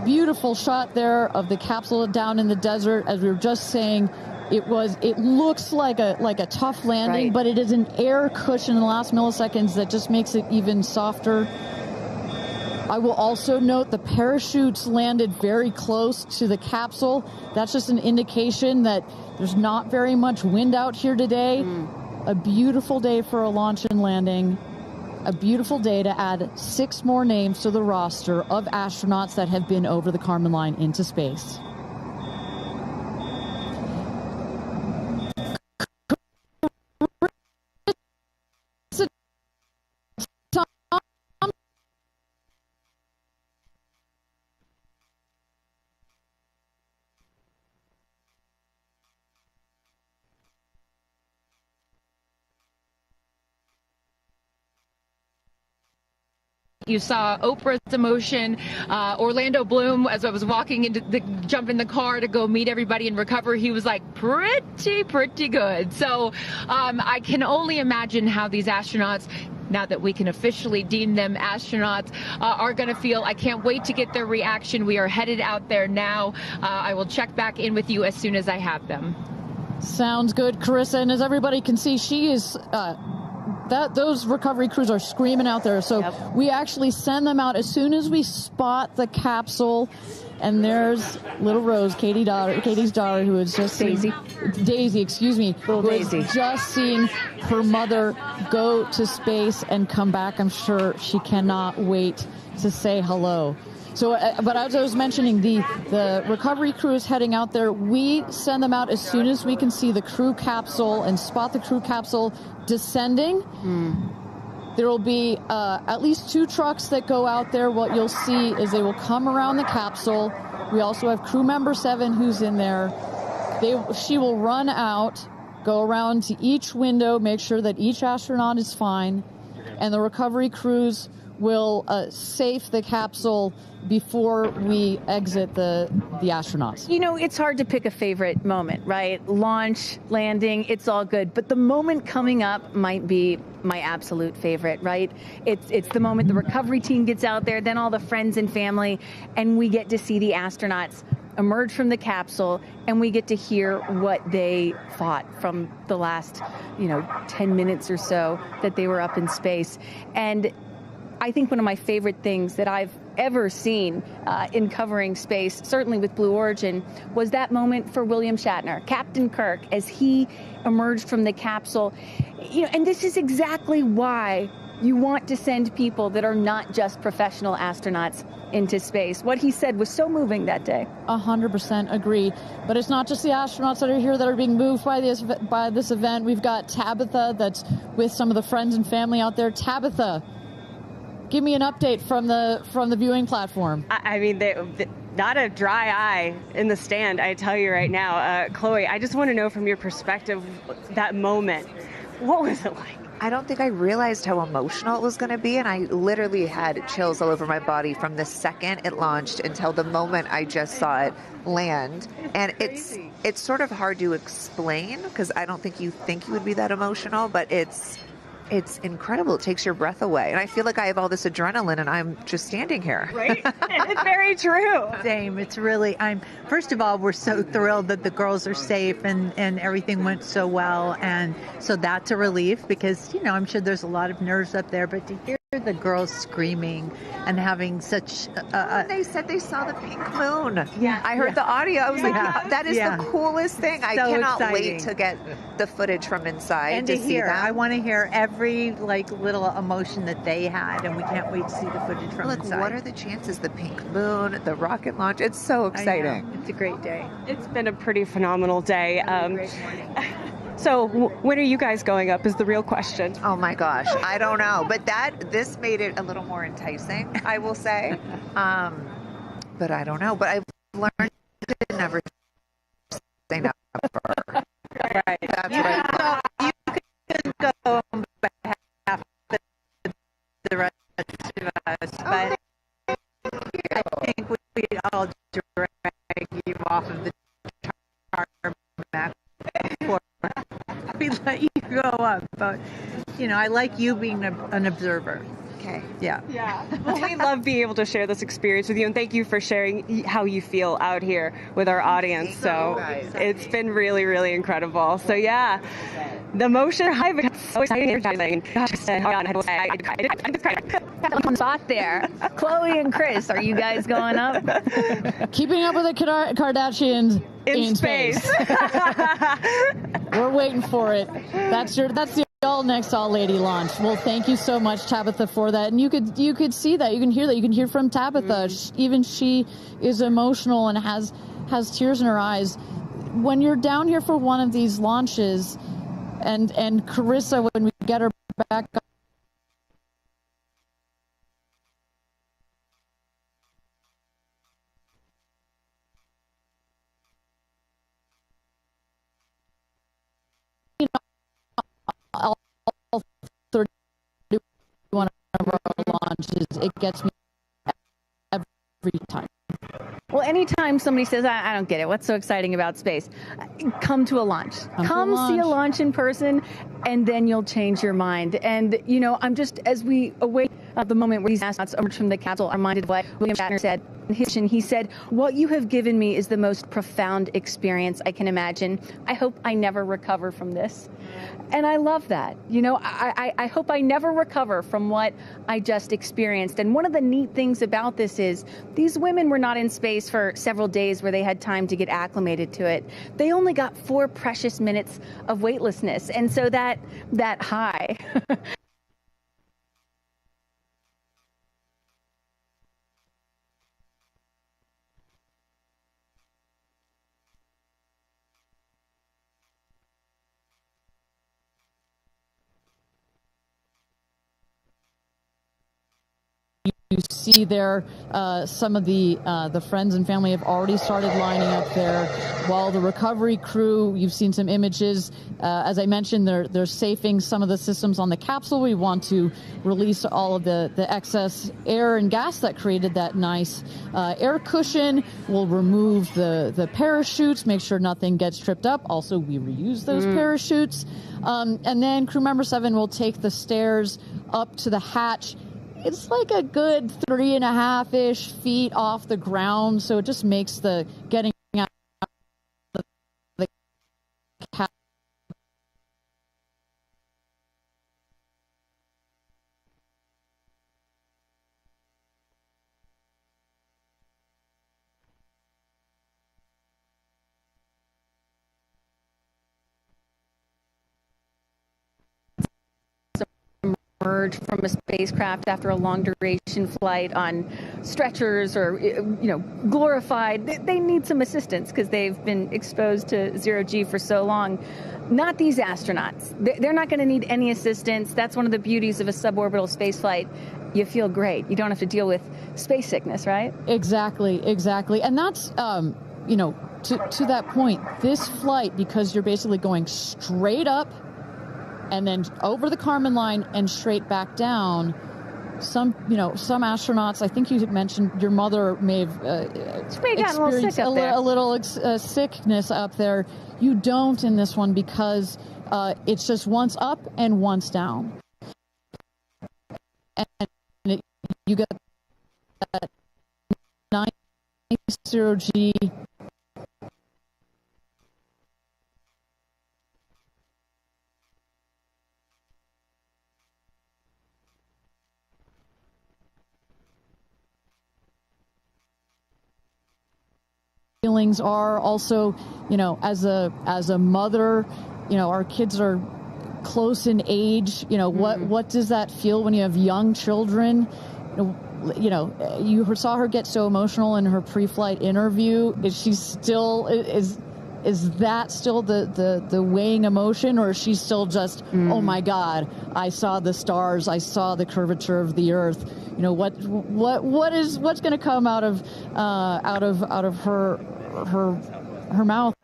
Beautiful shot there of the capsule down in the desert. As we were just saying, it looks like a tough landing, right, but it is an air cushion in the last milliseconds that just makes it even softer. I will also note the parachutes landed very close to the capsule. That's just an indication that there's not very much wind out here today. A beautiful day for a launch and landing. A beautiful day to add 6 more names to the roster of astronauts that have been over the Kármán line into space. You saw Oprah's emotion, Orlando Bloom, as I was walking jump in the car to go meet everybody and recover, he was like pretty good. So I can only imagine how these astronauts, now that we can officially deem them astronauts, are going to feel. I can't wait to get their reaction. We are headed out there now. I will check back in with you as soon as I have them. Sounds good, Carissa. And as everybody can see, she is... those recovery crews are screaming out there. So we actually send them out as soon as we spot the capsule. And there's little Rose, Katie's daughter, who is just Daisy, excuse me, who is just seeing her mother go to space and come back. I'm sure she cannot wait to say hello. So, but as I was mentioning, the recovery crew is heading out there. We send them out as soon as we can see the crew capsule and spot the crew capsule descending. There will be at least 2 trucks that go out there. What you'll see is they will come around the capsule. We also have crew member 7 who's in there. She will run out, go around to each window, make sure that each astronaut is fine, and the recovery crews will safe the capsule before we exit the astronauts. You know, it's hard to pick a favorite moment, right? Launch, landing, it's all good. But the moment coming up might be my absolute favorite, right? It's the moment the recovery team gets out there, then all the friends and family, and we get to see the astronauts emerge from the capsule, and we get to hear what they thought from the last, 10 minutes or so that they were up in space. And I think one of my favorite things that I've ever seen in covering space, certainly with Blue Origin, was that moment for William Shatner, Captain Kirk, as he emerged from the capsule. And this is exactly why you want to send people that are not just professional astronauts into space. What he said was so moving that day. 100% agree. But it's not just the astronauts that are here that are being moved by this event. We've got Tabitha that's with some of the friends and family out there. Tabitha, give me an update from the viewing platform. I mean, not a dry eye in the stand, I tell you right now. Chloe, I just want to know from your perspective, that moment, what was it like? I don't think I realized how emotional it was going to be, and I literally had chills all over my body from the second it launched until the moment I just saw it land. And it's sort of hard to explain, because I don't think you would be that emotional, but it's incredible. It takes your breath away. And I feel like I have all this adrenaline and I'm just standing here. Right? It's very true. Same. It's really, first of all, we're so thrilled that the girls are safe and everything went so well. And so that's a relief, because, I'm sure there's a lot of nerves up there, but to hear the girls screaming and having such they said they saw the pink moon. Yeah. I heard the audio. I was like, that is the coolest thing. I cannot exciting. wait to get the footage from inside and to hear. see that. I want to hear every little emotion that they had, and we can't wait to see the footage from inside. What are the chances? The pink moon, the rocket launch. It's so exciting. It's a great day. It's been a pretty phenomenal day. Great morning. So when are you guys going up is the real question. Oh my gosh, I don't know. But this made it a little more enticing, I will say. But I don't know. But I've learned to never say never. Right. That's right. So you can go on behalf of the rest of us, but I think we all drag you off of the tarmac before about, I like you being an observer. Okay. Yeah. Yeah. Well, we love being able to share this experience with you, and thank you for sharing how you feel out here with our audience. So it's been really, really incredible. So yeah, the motion high becomes so exciting and energizing. On spot there. Chloe and Chris, are you guys going up? Keeping up with the Kardashians in space. We're waiting for it. That's the all next all lady launch. Well, thank you so much, Tabitha, for that. And you could see that, you can hear that, you can hear from Tabitha. Even she is emotional and has tears in her eyes. When you're down here for one of these launches, and Carissa, when we get her back all 31 of our launches, it gets me every time. Well, anytime somebody says, I don't get it, what's so exciting about space? Come to a launch. Come see a launch in person, and then you'll change your mind. And, I'm just, as we await the moment where these astronauts emerge from the capsule, I'm reminded of what William Shatner said. He said, "What you have given me is the most profound experience I can imagine. I hope I never recover from this." And I love that. I hope I never recover from what I just experienced. And one of the neat things about this is these women were not in space for several days where they had time to get acclimated to it. They only got 4 precious minutes of weightlessness. And so that high you see there, some of the friends and family have already started lining up there. While the recovery crew, you've seen some images. As I mentioned, they're safing some of the systems on the capsule. We want to release all of the excess air and gas that created that nice air cushion. We'll remove the parachutes, make sure nothing gets tripped up. Also, we reuse those parachutes. And then crew member 7 will take the stairs up to the hatch. It's like a good 3.5-ish feet off the ground, so it just makes the getting out of the cap emerge from a spacecraft after a long duration flight on stretchers or, glorified. They need some assistance because they've been exposed to zero G for so long. Not these astronauts. They're not going to need any assistance. That's one of the beauties of a suborbital spaceflight. You feel great. You don't have to deal with space sickness, right? Exactly. And that's, to that point, this flight, because you're basically going straight up and then over the Kármán line and straight back down. Some astronauts, I think you had mentioned your mother may have experienced a little sickness up there. You don't in this one because it's just once up and once down. And you get that nice zero G feelings are also, as a mother, our kids are close in age. What does that feel when you have young children? You saw her get so emotional in her pre-flight interview. Is she still is that still the weighing emotion, or is she still just oh my God, I saw the stars, I saw the curvature of the earth? What's going to come out of her mouth?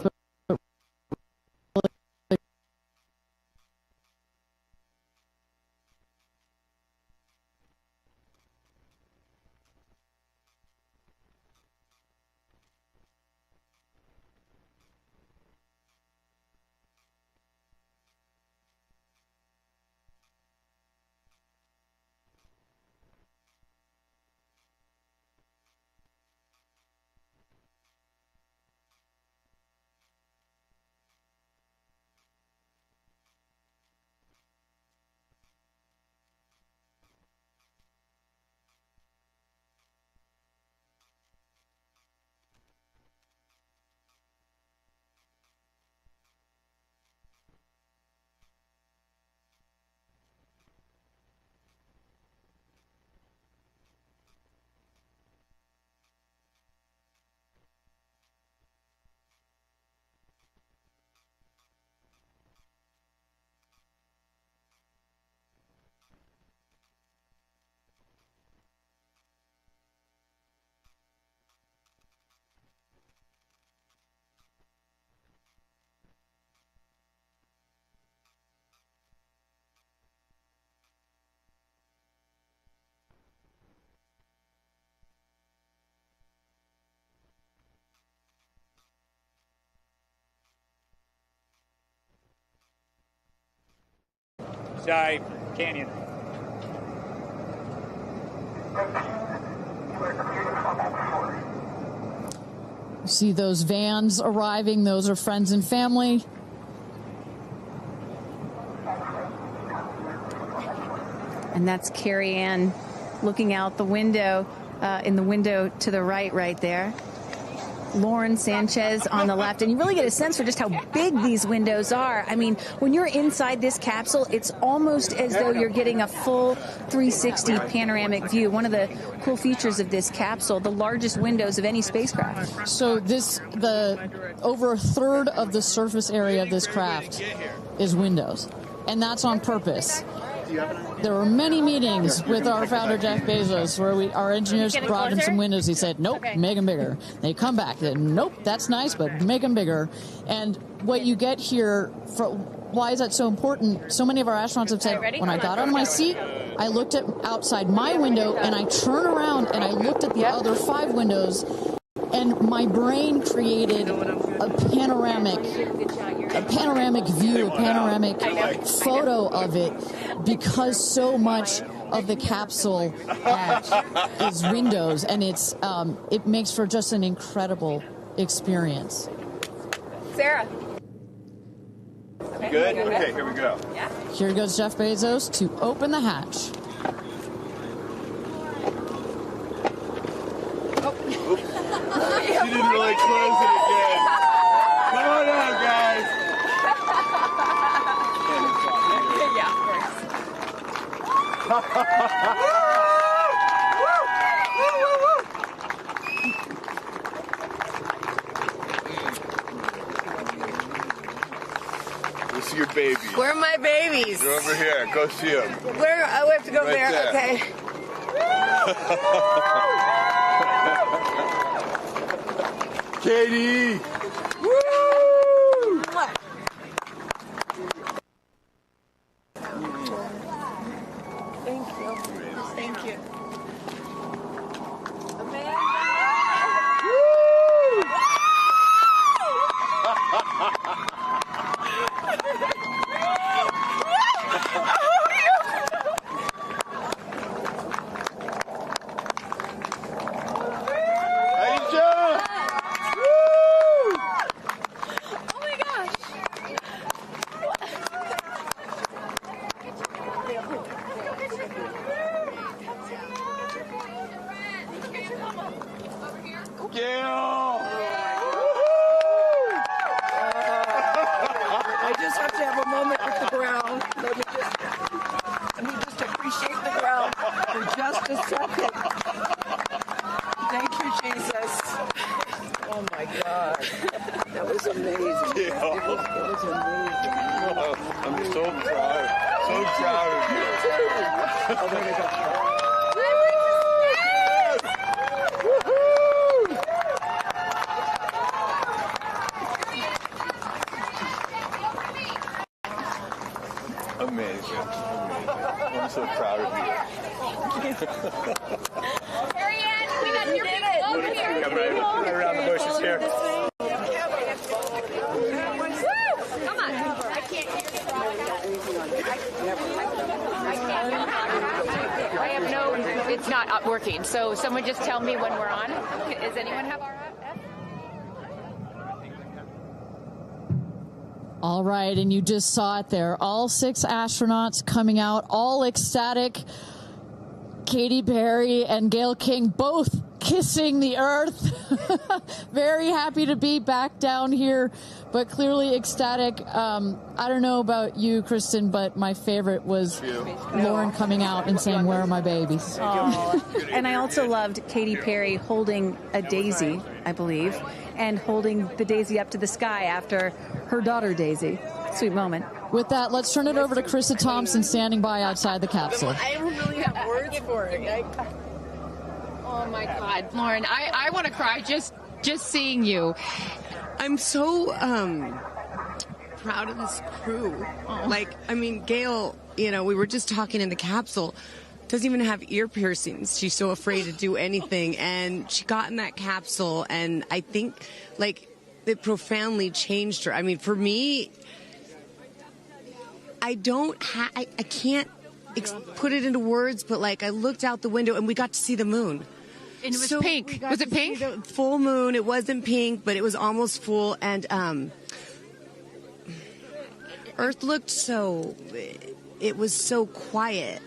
dive canyon. You see those vans arriving. Those are friends and family. And that's Carrie Ann looking out the window, in the window to the right there. Lauren Sanchez on the left. And you really get a sense for just how big these windows are. I mean, when you're inside this capsule, it's almost as though you're getting a full 360 panoramic view. One of the cool features of this capsule, the largest windows of any spacecraft. So over a third of the surface area of this craft is windows. And that's on purpose. There were many meetings with our founder, Jeff Bezos, where our engineers brought him some windows. He said, nope, make them bigger. They come back. They said, nope, that's nice, but make them bigger. And what you get here, why is that so important? So many of our astronauts have said, when I got on my seat, I looked at outside my window, and I turned around, and I looked at the other 5 windows, and my brain created a panoramic view, a panoramic photo of it, because so much of the capsule is windows, and it makes for just an incredible experience. Sarah. Good? Okay, here we go. Yeah. Here goes Jeff Bezos to open the hatch. She didn't really close it again. Come on out, guys. Yeah, of course. Let's see your babies. Where are my babies? They're over here. Go see them. Where? Oh, we have to go Right there. there. Okay. Katy! Woo! Thank you. Thank you. Gayle! I just have to have a moment with the ground. Let me just appreciate the ground for just a second. Thank you, Jesus. Oh my God. That was amazing. Yeah. It was amazing. I'm so proud. So proud of you. Me too. Oh, there we go. Amazing. I'm so proud of you. Carrie Ann, we got your people over here. Come right around the bushes here. Come on. I can't hear I have no, it's not working. So someone just tell me when we're on. Does anyone have our app? All right, and you just saw it there. All 6 astronauts coming out, all ecstatic. Katy Perry and Gayle King both kissing the earth. Very happy to be back down here, but clearly ecstatic. I don't know about you, Kristen, but my favorite was Lauren coming out and saying, "Where are my babies?" And I also loved Katy Perry holding a daisy, I believe, and holding the daisy up to the sky after her daughter Daisy. Sweet moment. With that, let's turn it over to Krista Thompson standing by outside the capsule. I don't really have words for it. Oh my God, Lauren, I want to cry just seeing you. I'm so proud of this crew. Like, I mean, Gayle, we were just talking in the capsule, doesn't even have ear piercings. She's so afraid to do anything. And she got in that capsule, and I think, like, it profoundly changed her. I mean, for me, I can't put it into words, but like I looked out the window and we got to see the moon. And it was pink. Was it pink? The full moon. It wasn't pink, but it was almost full. And Earth looked it was so quiet.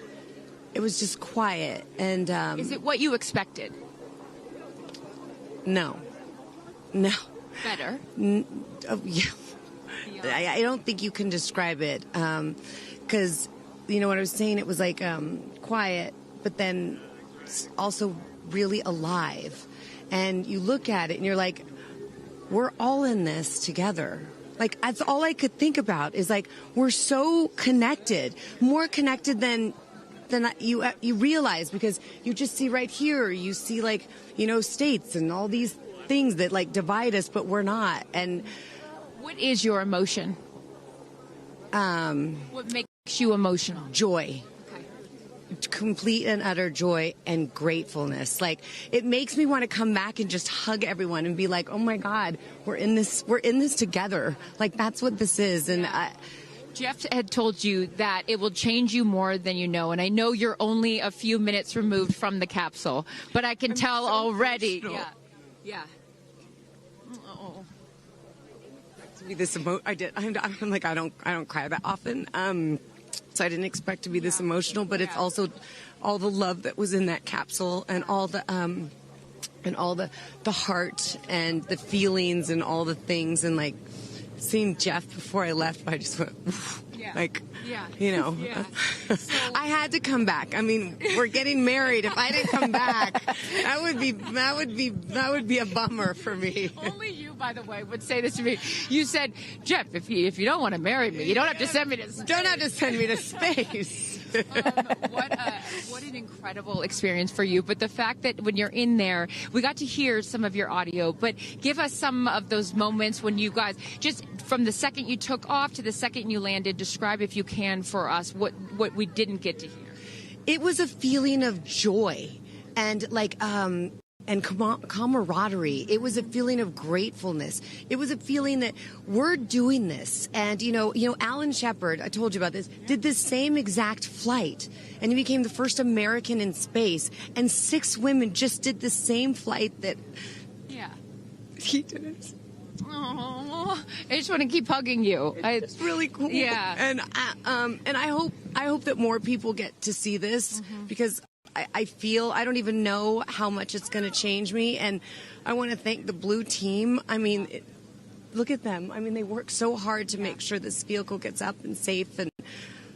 It was just quiet. And is it what you expected? No. Better? Yeah. I don't think you can describe it. Because, you know what I was saying? It was like quiet, but then also really alive. And you look at it and you're like, we're all in this together. Like, that's all I could think about is like, we're so connected, more connected than you realize, because you just see right here, you see like, you know, states and all these things that like divide us, but we're not. And what is your emotion? What makes you emotional? Joy. Complete and utter joy and gratefulness. Like, it makes me want to come back and just hug everyone and be like, oh my God, we're in this together. Like, that's what this is. And Jeff had told you that it will change you more than you know. And I know you're only a few minutes removed from the capsule, but I can tell so already. Emotional. Yeah. To be this I did. I'm like, I don't cry that often. So I didn't expect to be this emotional, but it's also all the love that was in that capsule and all the heart and the feelings and all the things, and like seeing Jeff before I left, I just went, you know, I had to come back. I mean, we're getting married. If I didn't come back, that would be a bummer for me. Only you, by the way, would say this to me. You said, Jeff, if you don't want to marry me, you don't have to send me to space. Don't have to send me to space. What an incredible experience for you. But the fact that when you're in there, we got to hear some of your audio, but give us some of those moments when you guys, just from the second you took off to the second you landed, describe, if you can, for us what we didn't get to hear. It was a feeling of joy and like and camaraderie. It was a feeling of gratefulness. It was a feeling that we're doing this. And, you know, Alan Shepard, I told you about this, did this same exact flight. And he became the first American in space. And 6 women just did the same flight that he did it. Oh, I just want to keep hugging you. It's really cool. Yeah. And I hope that more people get to see this, because I feel, I don't even know how much it's going to change me. And I want to thank the Blue team. I mean, look at them. I mean, they work so hard to make sure this vehicle gets up and safe. And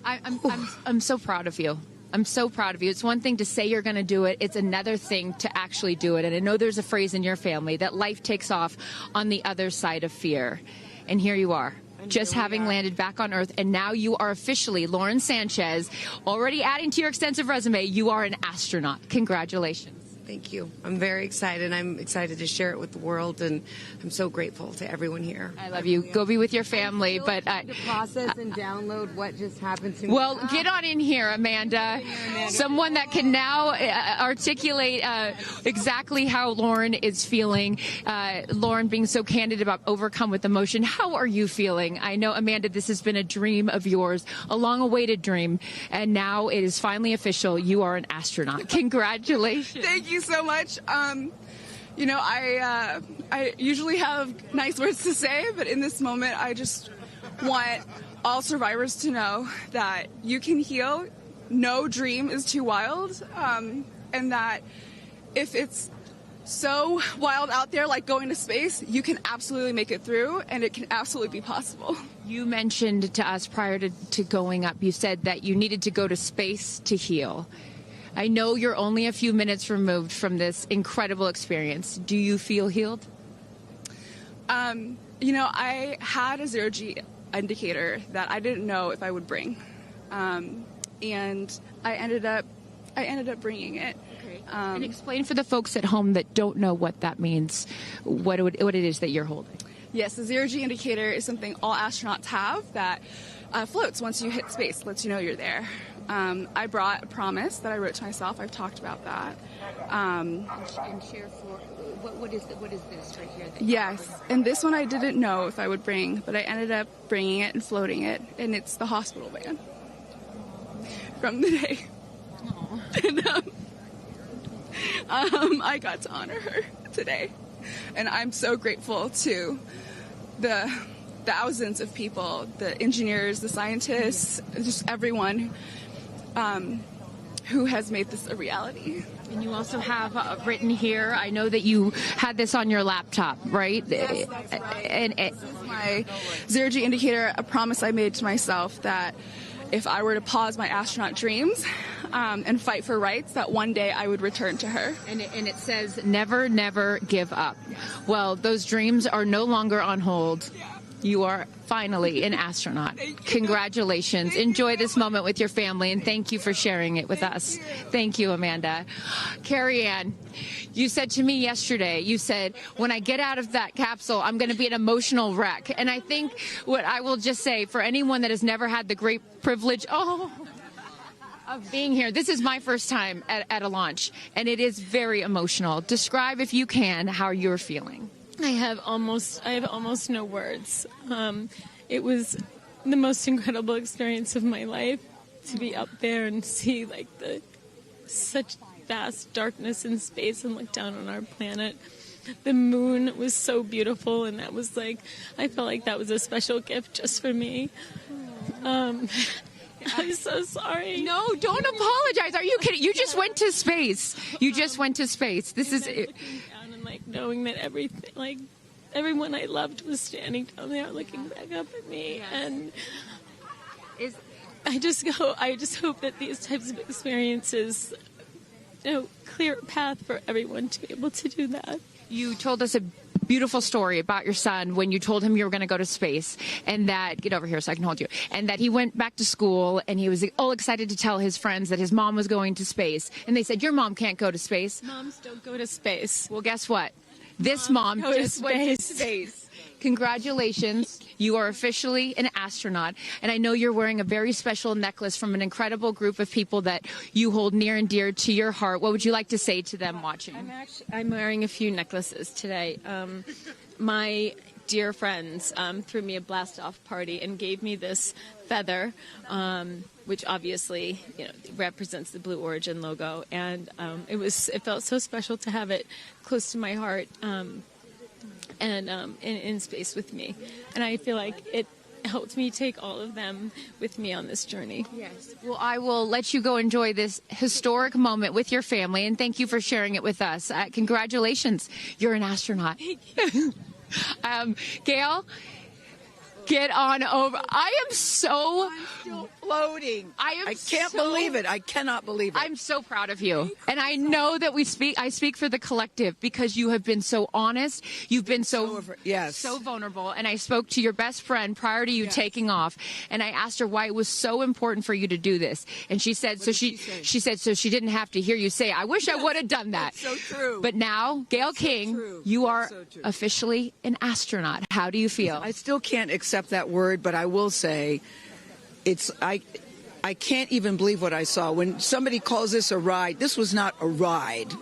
I'm so proud of you. I'm so proud of you. It's one thing to say you're going to do it. It's another thing to actually do it. And I know there's a phrase in your family that life takes off on the other side of fear. And here you are, just having landed back on Earth. And now you are officially, Lauren Sanchez, already adding to your extensive resume, you are an astronaut. Congratulations. Thank you. I'm very excited. I'm excited to share it with the world, and I'm so grateful to everyone here. I love you. Go be with your family. But to process and download what just happened to me. Well, get on in here, Amanda. Someone that can now articulate exactly how Lauren is feeling. Lauren being so candid about overcome with emotion. How are you feeling? I know, Amanda, this has been a dream of yours, a long-awaited dream, and now it is finally official. You are an astronaut. Congratulations. Thank you so much. You know, I usually have nice words to say, but in this moment, I just want all survivors to know that you can heal. No dream is too wild, and that if it's so wild out there, like going to space, you can absolutely make it through, and it can absolutely be possible. You mentioned to us prior to going up, you said that you needed to go to space to heal. I know you're only a few minutes removed from this incredible experience. Do you feel healed? You know, I had a zero-G indicator that I didn't know if I would bring, and I ended up bringing it. Okay. And explain for the folks at home that don't know what that means, what it is that you're holding. Yes, the zero-G indicator is something all astronauts have that floats once you hit space, lets you know you're there. I brought a promise that I wrote to myself. I've talked about that. And share for what is this right here? Yes, and this one I didn't know if I would bring, but I ended up bringing it and floating it, and it's the hospital van from the day. And I got to honor her today, and I'm so grateful to the thousands of people, the engineers, the scientists, just everyone who has made this a reality. And you also have written here, I know that you had this on your laptop, right? Yes, that's right. And this is my zero-G indicator, a promise I made to myself that if I were to pause my astronaut dreams and fight for rights, that one day I would return to her. And it says, never, never give up. Well, those dreams are no longer on hold. You are finally an astronaut. Congratulations. Enjoy this moment with your family, and thank you for sharing it with us. Thank you, Amanda. Carrie Ann, you said to me yesterday, you said, when I get out of that capsule, I'm going to be an emotional wreck. And I think what I will just say, for anyone that has never had the great privilege of being here, this is my first time at a launch, and it is very emotional. Describe, if you can, how you're feeling. I have almost no words. It was the most incredible experience of my life to be up there and see like such vast darkness in space and look down on our planet. The moon was so beautiful, and that was like, I felt like that was a special gift just for me. I'm so sorry. No, don't apologize. Are you kidding? You just went to space. You just went to space. This is it. Like knowing that everyone I loved was standing down there looking back up at me, and I just hope that these types of experiences, clear a path for everyone to be able to do that. You told us a beautiful story about your son when you told him you were going to go to space, and that, get over here so I can hold you, and that he went back to school and he was all excited to tell his friends that his mom was going to space, and they said, your mom can't go to space. Moms don't go to space. Well, guess what? This mom just went to space. Congratulations. You are officially an astronaut. And I know you're wearing a very special necklace from an incredible group of people that you hold near and dear to your heart. What would you like to say to them watching? I'm wearing a few necklaces today. My dear friends threw me a blast-off party and gave me this feather, which obviously represents the Blue Origin logo, and it felt so special to have it close to my heart and in space with me, and I feel like it helped me take all of them with me on this journey. Yes. Well, I will let you go enjoy this historic moment with your family, and thank you for sharing it with us. Congratulations. You're an astronaut. Thank you. Gayle, get on over. I'm still floating. I can't believe it. I cannot believe it. I'm so proud of you. And I know that I speak for the collective, because you have been so honest. You've been so vulnerable. And I spoke to your best friend prior to you taking off, and I asked her why it was so important for you to do this. And she said, she said, so she didn't have to hear you say, I wish I would have done that. That's so true. But now, Gayle King, you are officially an astronaut. How do you feel? I still can't accept that word, but I will say I can't even believe what I saw. When somebody calls this a ride, this was not a ride.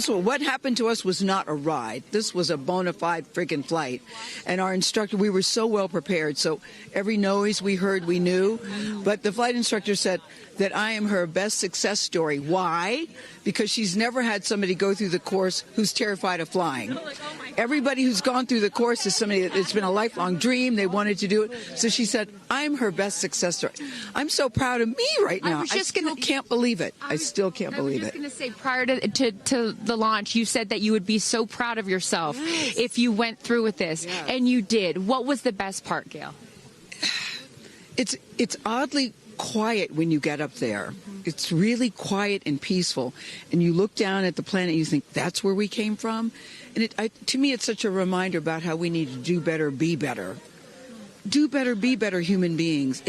What happened to us was not a ride. This was a bona fide friggin' flight. And our instructor, we were so well prepared. So every noise we heard, we knew. But the flight instructor said that I am her best success story. Why? Because she's never had somebody go through the course who's terrified of flying. Everybody who's gone through the course is somebody that it's been a lifelong dream. They wanted to do it. So she said, I'm her best success story. I'm so proud of me right now. I still can't believe it. I still can't believe it. I was just going to say, prior to the launch, you said that you would be so proud of yourself if you went through with this. Yes. And you did. What was the best part, Gayle? It's oddly quiet when you get up there. It's really quiet and peaceful. And you look down at the planet and you think, that's where we came from? And to me, it's such a reminder about how we need to do better, be better. Do better, be better human beings.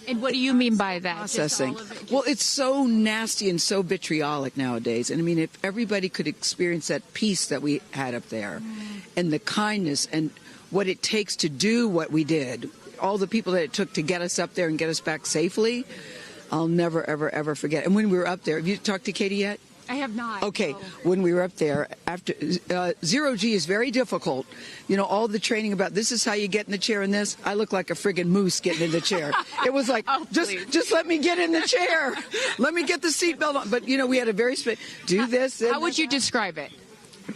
And what do you mean by that? Processing. Well, it's so nasty and so vitriolic nowadays. And I mean, if everybody could experience that peace that we had up there and the kindness and what it takes to do what we did, all the people that it took to get us up there and get us back safely, I'll never, ever, ever forget. And when we were up there, have you talked to Katy yet? I have not. Okay, no. when we were up there, after zero G is very difficult. You know, all the training about this is how you get in the chair and this. I look like a friggin' moose getting in the chair. It was like, just let me get in the chair. Let me get the seatbelt on. But, you know, we had a very do this. How would you describe it?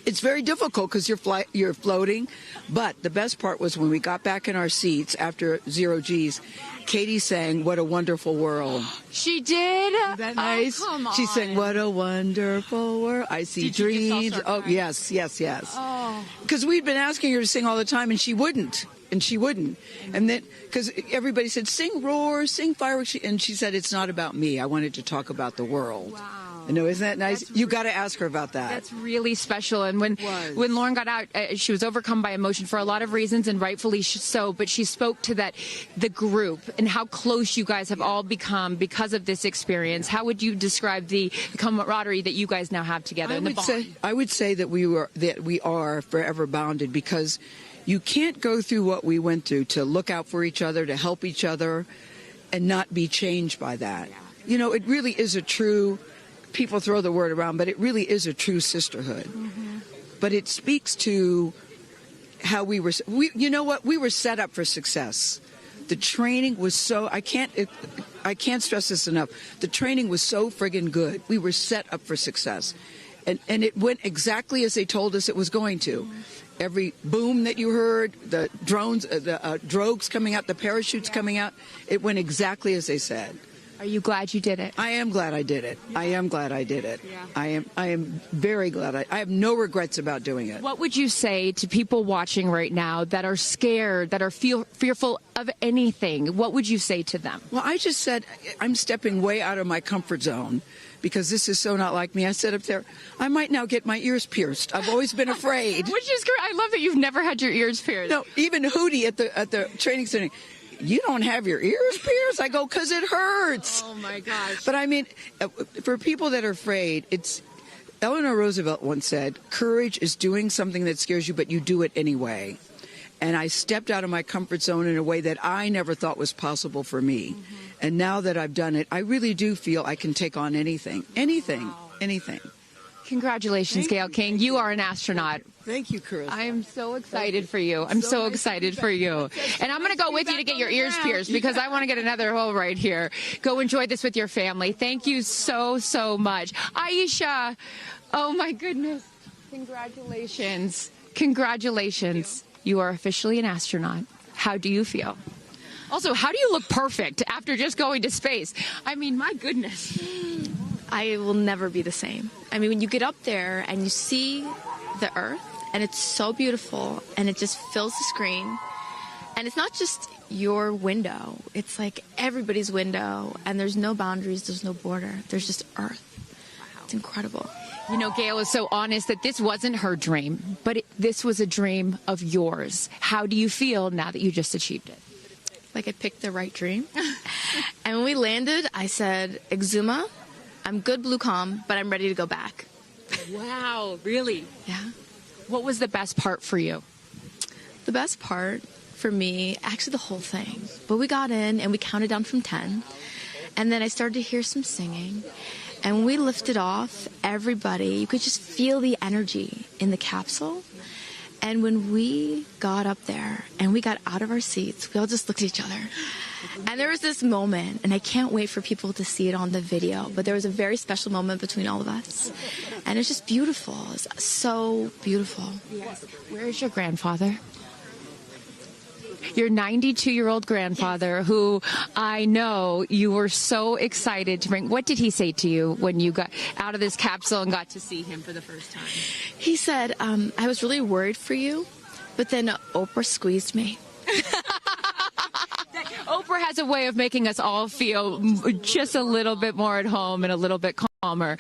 It's very difficult because you're floating. But the best part was when we got back in our seats after zero Gs, Katy sang "What a Wonderful World." She did? Isn't that nice? Oh, come on. She sang "What a Wonderful World." I see dreams. Oh, yes. Oh. Because we'd been asking her to sing all the time, and she wouldn't. And then, because everybody said, sing Roar, sing Fireworks. And she said, it's not about me. I wanted to talk about the world. Wow. I know, isn't that nice? You got to ask her about that. That's really special. And when Lauren got out, she was overcome by emotion for a lot of reasons, and rightfully so. But she spoke to the group and how close you guys have all become because of this experience. How would you describe the camaraderie that you guys now have together? I would say that we are forever bonded, because you can't go through what we went through to look out for each other, to help each other, and not be changed by that. Yeah. You know, it really is a true. People throw the word around, but it really is a true sisterhood. Mm-hmm. But it speaks to how we were set up for success. The training was so, I can't stress this enough. The training was so friggin' good. We were set up for success. And it went exactly as they told us it was going to. Mm-hmm. Every boom that you heard, the drones, the drogues coming out, the parachutes coming out, it went exactly as they said. Are you glad you did it? I am glad I did it. I am glad I did it. Yeah. I am very glad. I have no regrets about doing it. What would you say to people watching right now that are scared, that are fearful of anything? What would you say to them? Well, I just said I'm stepping way out of my comfort zone, because this is so not like me. I said up there, I might now get my ears pierced. I've always been afraid. Which is great. I love that you've never had your ears pierced. No, even Hootie at the training center. You don't have your ears pierced? I go, because it hurts. Oh, my gosh. But I mean, for people that are afraid, Eleanor Roosevelt once said, courage is doing something that scares you, but you do it anyway. And I stepped out of my comfort zone in a way that I never thought was possible for me. Mm-hmm. And now that I've done it, I really do feel I can take on anything. Anything. Congratulations, Gayle King. You are an astronaut. Thank you, Chris. I am so excited for you. I'm so excited for you. And I'm going to go with you to get your ears pierced, because I want to get another hole right here. Go enjoy this with your family. Thank you so, so much. Aisha, oh my goodness. Congratulations. Congratulations. You are officially an astronaut. How do you feel? Also, how do you look perfect after just going to space? I mean, my goodness. I will never be the same. I mean, when you get up there and you see the Earth, and it's so beautiful, and it just fills the screen, and it's not just your window, it's like everybody's window, and there's no boundaries, there's no border, there's just Earth. It's incredible. You know, Gayle is so honest that this wasn't her dream, but this was a dream of yours. How do you feel now that you just achieved it? Like I picked the right dream. And when we landed, I said, Exuma, I'm good blue comm, but I'm ready to go back. Wow, really? Yeah. What was the best part for you? The best part for me, actually the whole thing. But we got in and we counted down from 10. And then I started to hear some singing. And when we lifted off, everybody, you could just feel the energy in the capsule. And when we got up there and we got out of our seats, we all just looked at each other. And there was this moment, and I can't wait for people to see it on the video, but there was a very special moment between all of us. And it's just beautiful. It's so beautiful. Yes. Where is your grandfather? Your 92-year-old grandfather, who I know you were so excited to bring. What did he say to you when you got out of this capsule and got to see him for the first time? He said, I was really worried for you, but then Oprah squeezed me. Oprah has a way of making us all feel just a little bit more at home and a little bit calmer.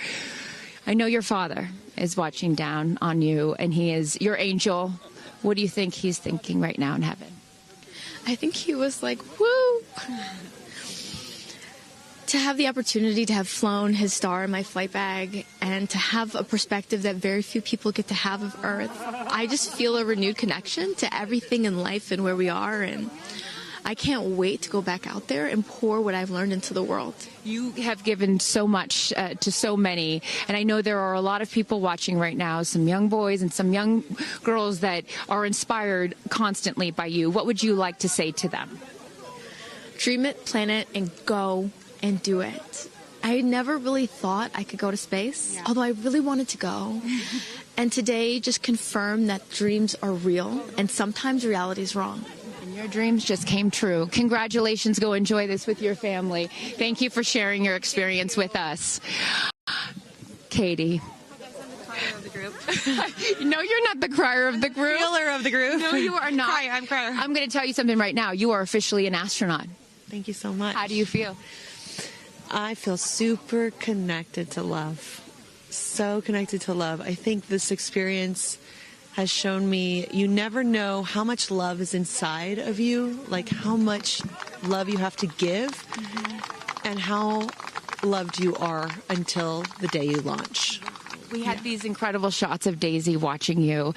I know your father is watching down on you, and he is your angel. What do you think he's thinking right now in heaven? I think he was like, woo! To have the opportunity to have flown his star in my flight bag and to have a perspective that very few people get to have of Earth, I just feel a renewed connection to everything in life and where we are. And I can't wait to go back out there and pour what I've learned into the world. You have given so much to so many, and I know there are a lot of people watching right now, some young boys and some young girls that are inspired constantly by you. What would you like to say to them? Dream it, plan it, and go and do it. I never really thought I could go to space, although I really wanted to go. And today just confirmed that dreams are real, and sometimes reality is wrong. And your dreams just came true. Congratulations. Go enjoy this with your family. Thank you for sharing your experience with us. Katy. No, you're not the crier of the group. Feeler of the group. No, you are not. I'm crier. I'm going to tell you something right now. You are officially an astronaut. Thank you so much. How do you feel? I feel super connected to love. So connected to love. I think this experience has shown me you never know how much love is inside of you, like how much love you have to give, and how loved you are until the day you launch. We had these incredible shots of Daisy watching you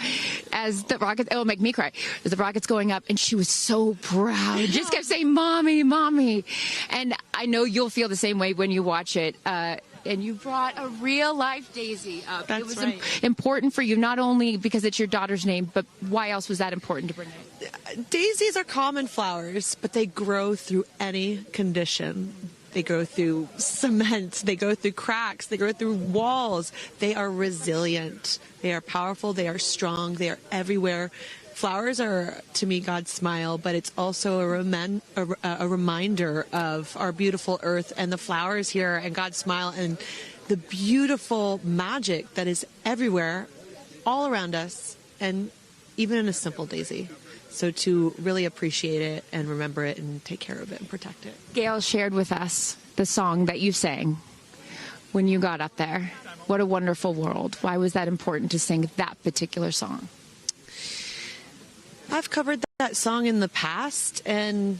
as the rocket, it'll make me cry, as the rocket's going up, and she was so proud. Just kept saying, Mommy, Mommy. And I know you'll feel the same way when you watch it. And you brought a real-life Daisy up. That's it was right. important for you, not only because it's your daughter's name, but why else was that important to bring it? Daisies are common flowers, but they grow through any condition. They go through cement, they go through cracks, they go through walls. They are resilient. They are powerful, they are strong, they are everywhere. Flowers are, to me, God's smile, but it's also a reminder of our beautiful earth and the flowers here and God's smile and the beautiful magic that is everywhere, all around us, and even in a simple daisy. So to really appreciate it and remember it and take care of it and protect it. Gayle shared with us the song that you sang when you got up there. What a wonderful world. Why was that important to sing that particular song? I've covered that song in the past, and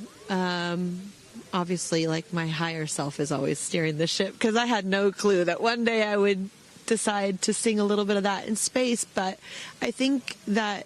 obviously, like, my higher self is always steering the ship, because I had no clue that one day I would decide to sing a little bit of that in space. But I think that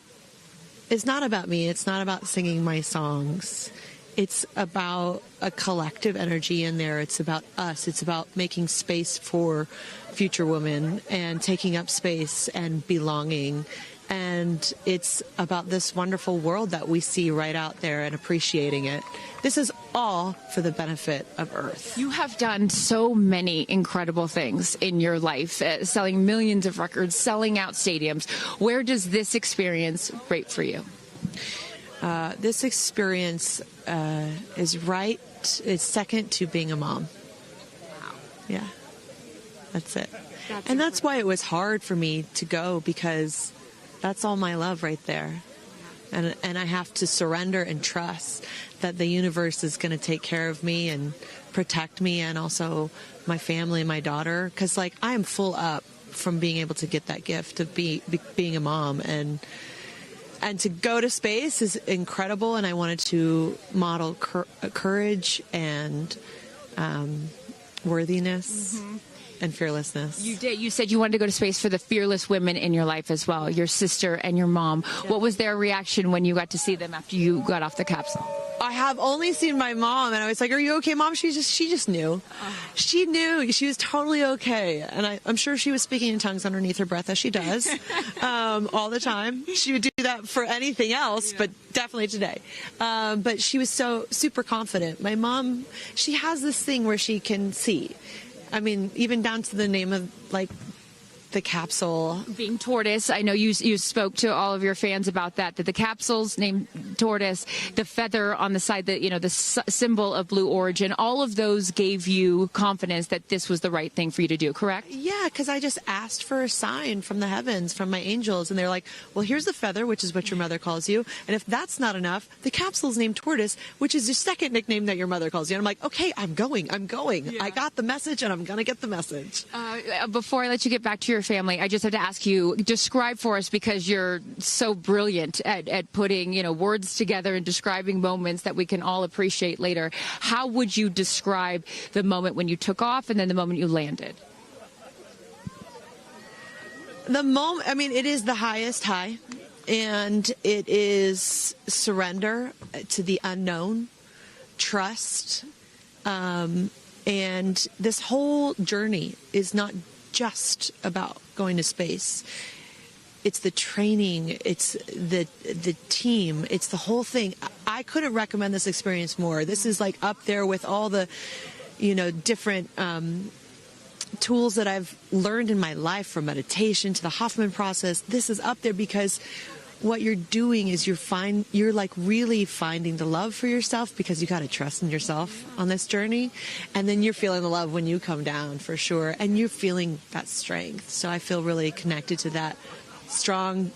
it's not about me. It's not about singing my songs. It's about a collective energy in there. It's about us. It's about making space for future women and taking up space and belonging. And it's about this wonderful world that we see right out there and appreciating it. This is all for the benefit of Earth. You have done so many incredible things in your life, selling millions of records, selling out stadiums. Where does this experience rate for you? This experience is second to being a mom. Wow. Yeah, that's it. That's why it was hard for me to go, because that's all my love right there. And I have to surrender and trust that the universe is going to take care of me and protect me, and also my family and my daughter. Because, like, I am full up from being able to get that gift of being a mom. And to go to space is incredible. And I wanted to model courage and worthiness. Mm-hmm. And fearlessness. You did. You said you wanted to go to space for the fearless women in your life as well, your sister and your mom. Yeah. What was their reaction when you got to see them after you got off the capsule? I have only seen my mom, and I was like, "Are you okay, Mom?" She just knew. She knew. She was totally okay, and I'm sure she was speaking in tongues underneath her breath, as she does all the time. She would do that for anything else, but definitely today. But she was so super confident. My mom, she has this thing where she can see. I mean, even down to the name of, like, the capsule being tortoise. I know you spoke to all of your fans about that the capsule's named tortoise, the feather on the side, that, you know, the symbol of Blue Origin, all of those gave you confidence that this was the right thing for you to do, correct? Yeah, because I just asked for a sign from the heavens, from my angels, and they're like, well, here's the feather, which is what your mother calls you, and if that's not enough, the capsule's named Tortoise, which is your second nickname that your mother calls you. And I'm like, okay, I'm going. Yeah. I got the message, and I'm gonna get the message. Before I let you get back to your family, I just have to ask you, describe for us, because you're so brilliant at putting, you know, words together and describing moments that we can all appreciate later. How would you describe the moment when you took off and then the moment you landed? The moment, I mean, it is the highest high, and it is surrender to the unknown. trust. And this whole journey is not just about going to space. It's the training, it's the team, it's the whole thing. I couldn't recommend this experience more. This is like up there with all the, different tools that I've learned in my life, from meditation to the Hoffman process. This is up there because what you're doing is you're like really finding the love for yourself, because you got to trust in yourself on this journey. And then you're feeling the love when you come down, for sure. And you're feeling that strength. So I feel really connected to that strong,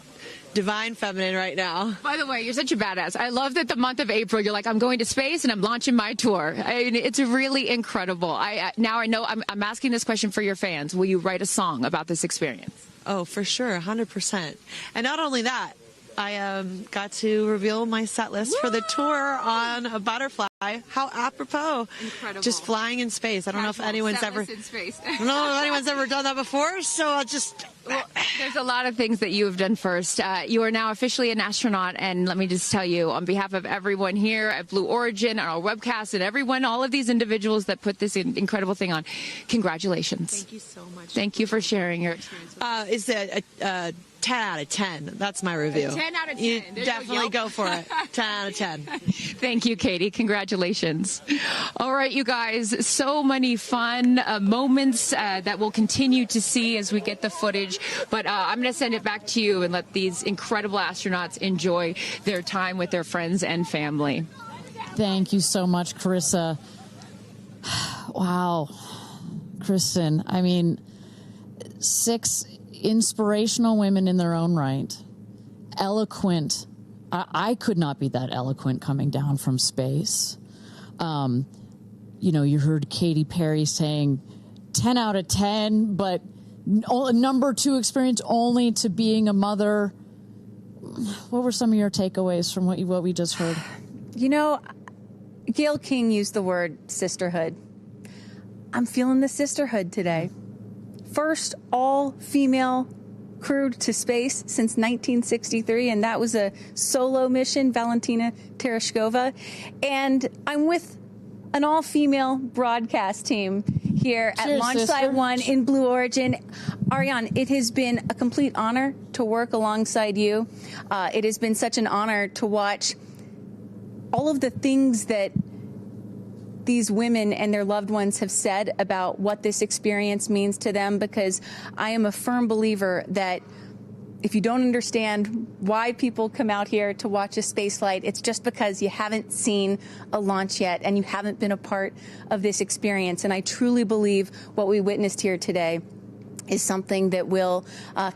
divine feminine right now. By the way, you're such a badass. I love that the month of April, you're like, I'm going to space and I'm launching my tour. It's really incredible. Now I know I'm asking this question for your fans. Will you write a song about this experience? Oh, for sure. 100%. And not only that, I got to reveal my set list for the tour on a butterfly. How apropos. Incredible. Just flying in space. I don't know if anyone's ever in space. I don't know if anyone's ever done that before, so I'll just... Well, there's a lot of things that you have done first. You are now officially an astronaut, and let me just tell you, on behalf of everyone here at Blue Origin, our webcast, and everyone, all of these individuals that put this incredible thing on, congratulations. Thank you so much. Thank you for sharing your experience. It's a 10 out of 10. That's my review. 10 out of 10. You definitely go for it. 10 out of 10. Thank you, Katy. Congratulations. All right, you guys, so many fun moments that we'll continue to see as we get the footage. But I'm going to send it back to you and let these incredible astronauts enjoy their time with their friends and family. Thank you so much, Carissa. Wow. Kristen, I mean, 6 inspirational women in their own right. Eloquent. I could not be that eloquent coming down from space. You heard Katy Perry saying 10 out of 10, but number 2 experience only to being a mother. What were some of your takeaways from what we just heard? Gayle King used the word sisterhood. I'm feeling the sisterhood today. First all-female crew to space since 1963, and that was a solo mission, Valentina Tereshkova. And I'm with an all-female broadcast team here at Launch Site 1 in Blue Origin. Ariane, it has been a complete honor to work alongside you. It has been such an honor to watch all of the things that these women and their loved ones have said about what this experience means to them, because I am a firm believer that if you don't understand why people come out here to watch a space flight, it's just because you haven't seen a launch yet and you haven't been a part of this experience. And I truly believe what we witnessed here today is something that will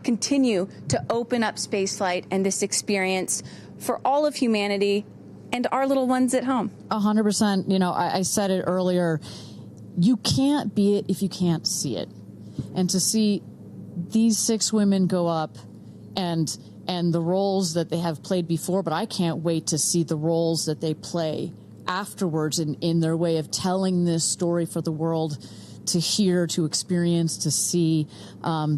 continue to open up spaceflight and this experience for all of humanity and our little ones at home. 100%. I said it earlier. You can't be it if you can't see it. And to see these 6 women go up and the roles that they have played before, but I can't wait to see the roles that they play afterwards in their way of telling this story for the world to hear, to experience, to see.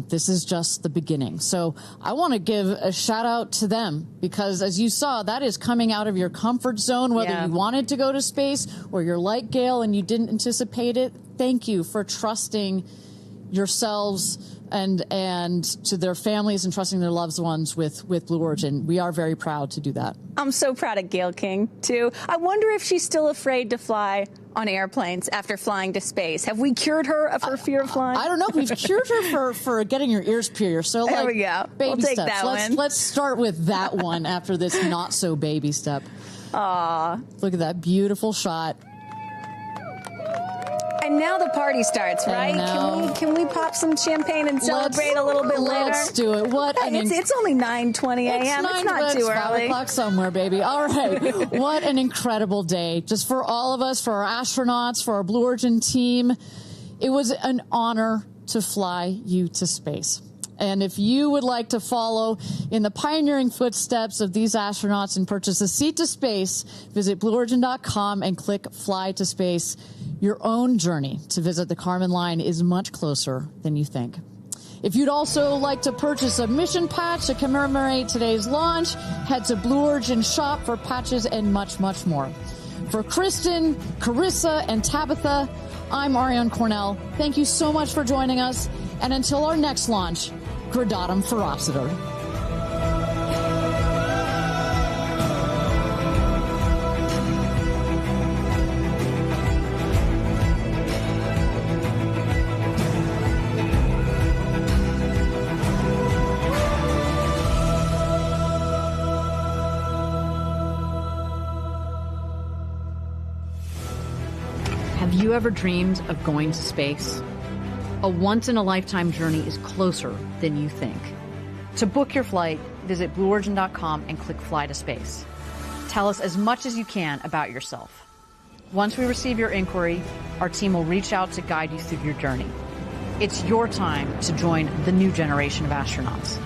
This is just the beginning. So I want to give a shout out to them, because as you saw, that is coming out of your comfort zone, whether you wanted to go to space or you're like Gayle and you didn't anticipate it. Thank you for trusting yourselves and to their families and trusting their loved ones with Blue Origin. We are very proud to do that. I'm so proud of Gayle King, too. I wonder if she's still afraid to fly on airplanes after flying to space. Have we cured her of her fear of flying? I don't know if we've cured her for getting your ears pierced. So there we go. Baby we'll take steps. That one. Let's start with that one after this not so baby step. Aw. Look at that beautiful shot. And now the party starts, right? Can we pop some champagne and celebrate a little bit later? Let's do it. It's only 9:20 a.m. It's not too early. 5 o'clock somewhere, baby. All right. What an incredible day. Just for all of us, for our astronauts, for our Blue Origin team. It was an honor to fly you to space. And if you would like to follow in the pioneering footsteps of these astronauts and purchase a seat to space, visit BlueOrigin.com and click Fly to Space. Your own journey to visit the Kármán line is much closer than you think. If you'd also like to purchase a mission patch to commemorate today's launch, head to Blue Origin shop for patches and much, much more. For Kristen, Carissa, and Tabitha, I'm Ariane Cornell. Thank you so much for joining us. And until our next launch, Gradatum Ferociter. Have you ever dreamed of going to space? A once-in-a-lifetime journey is closer than you think. To book your flight, visit BlueOrigin.com and click Fly to Space. Tell us as much as you can about yourself. Once we receive your inquiry, our team will reach out to guide you through your journey. It's your time to join the new generation of astronauts.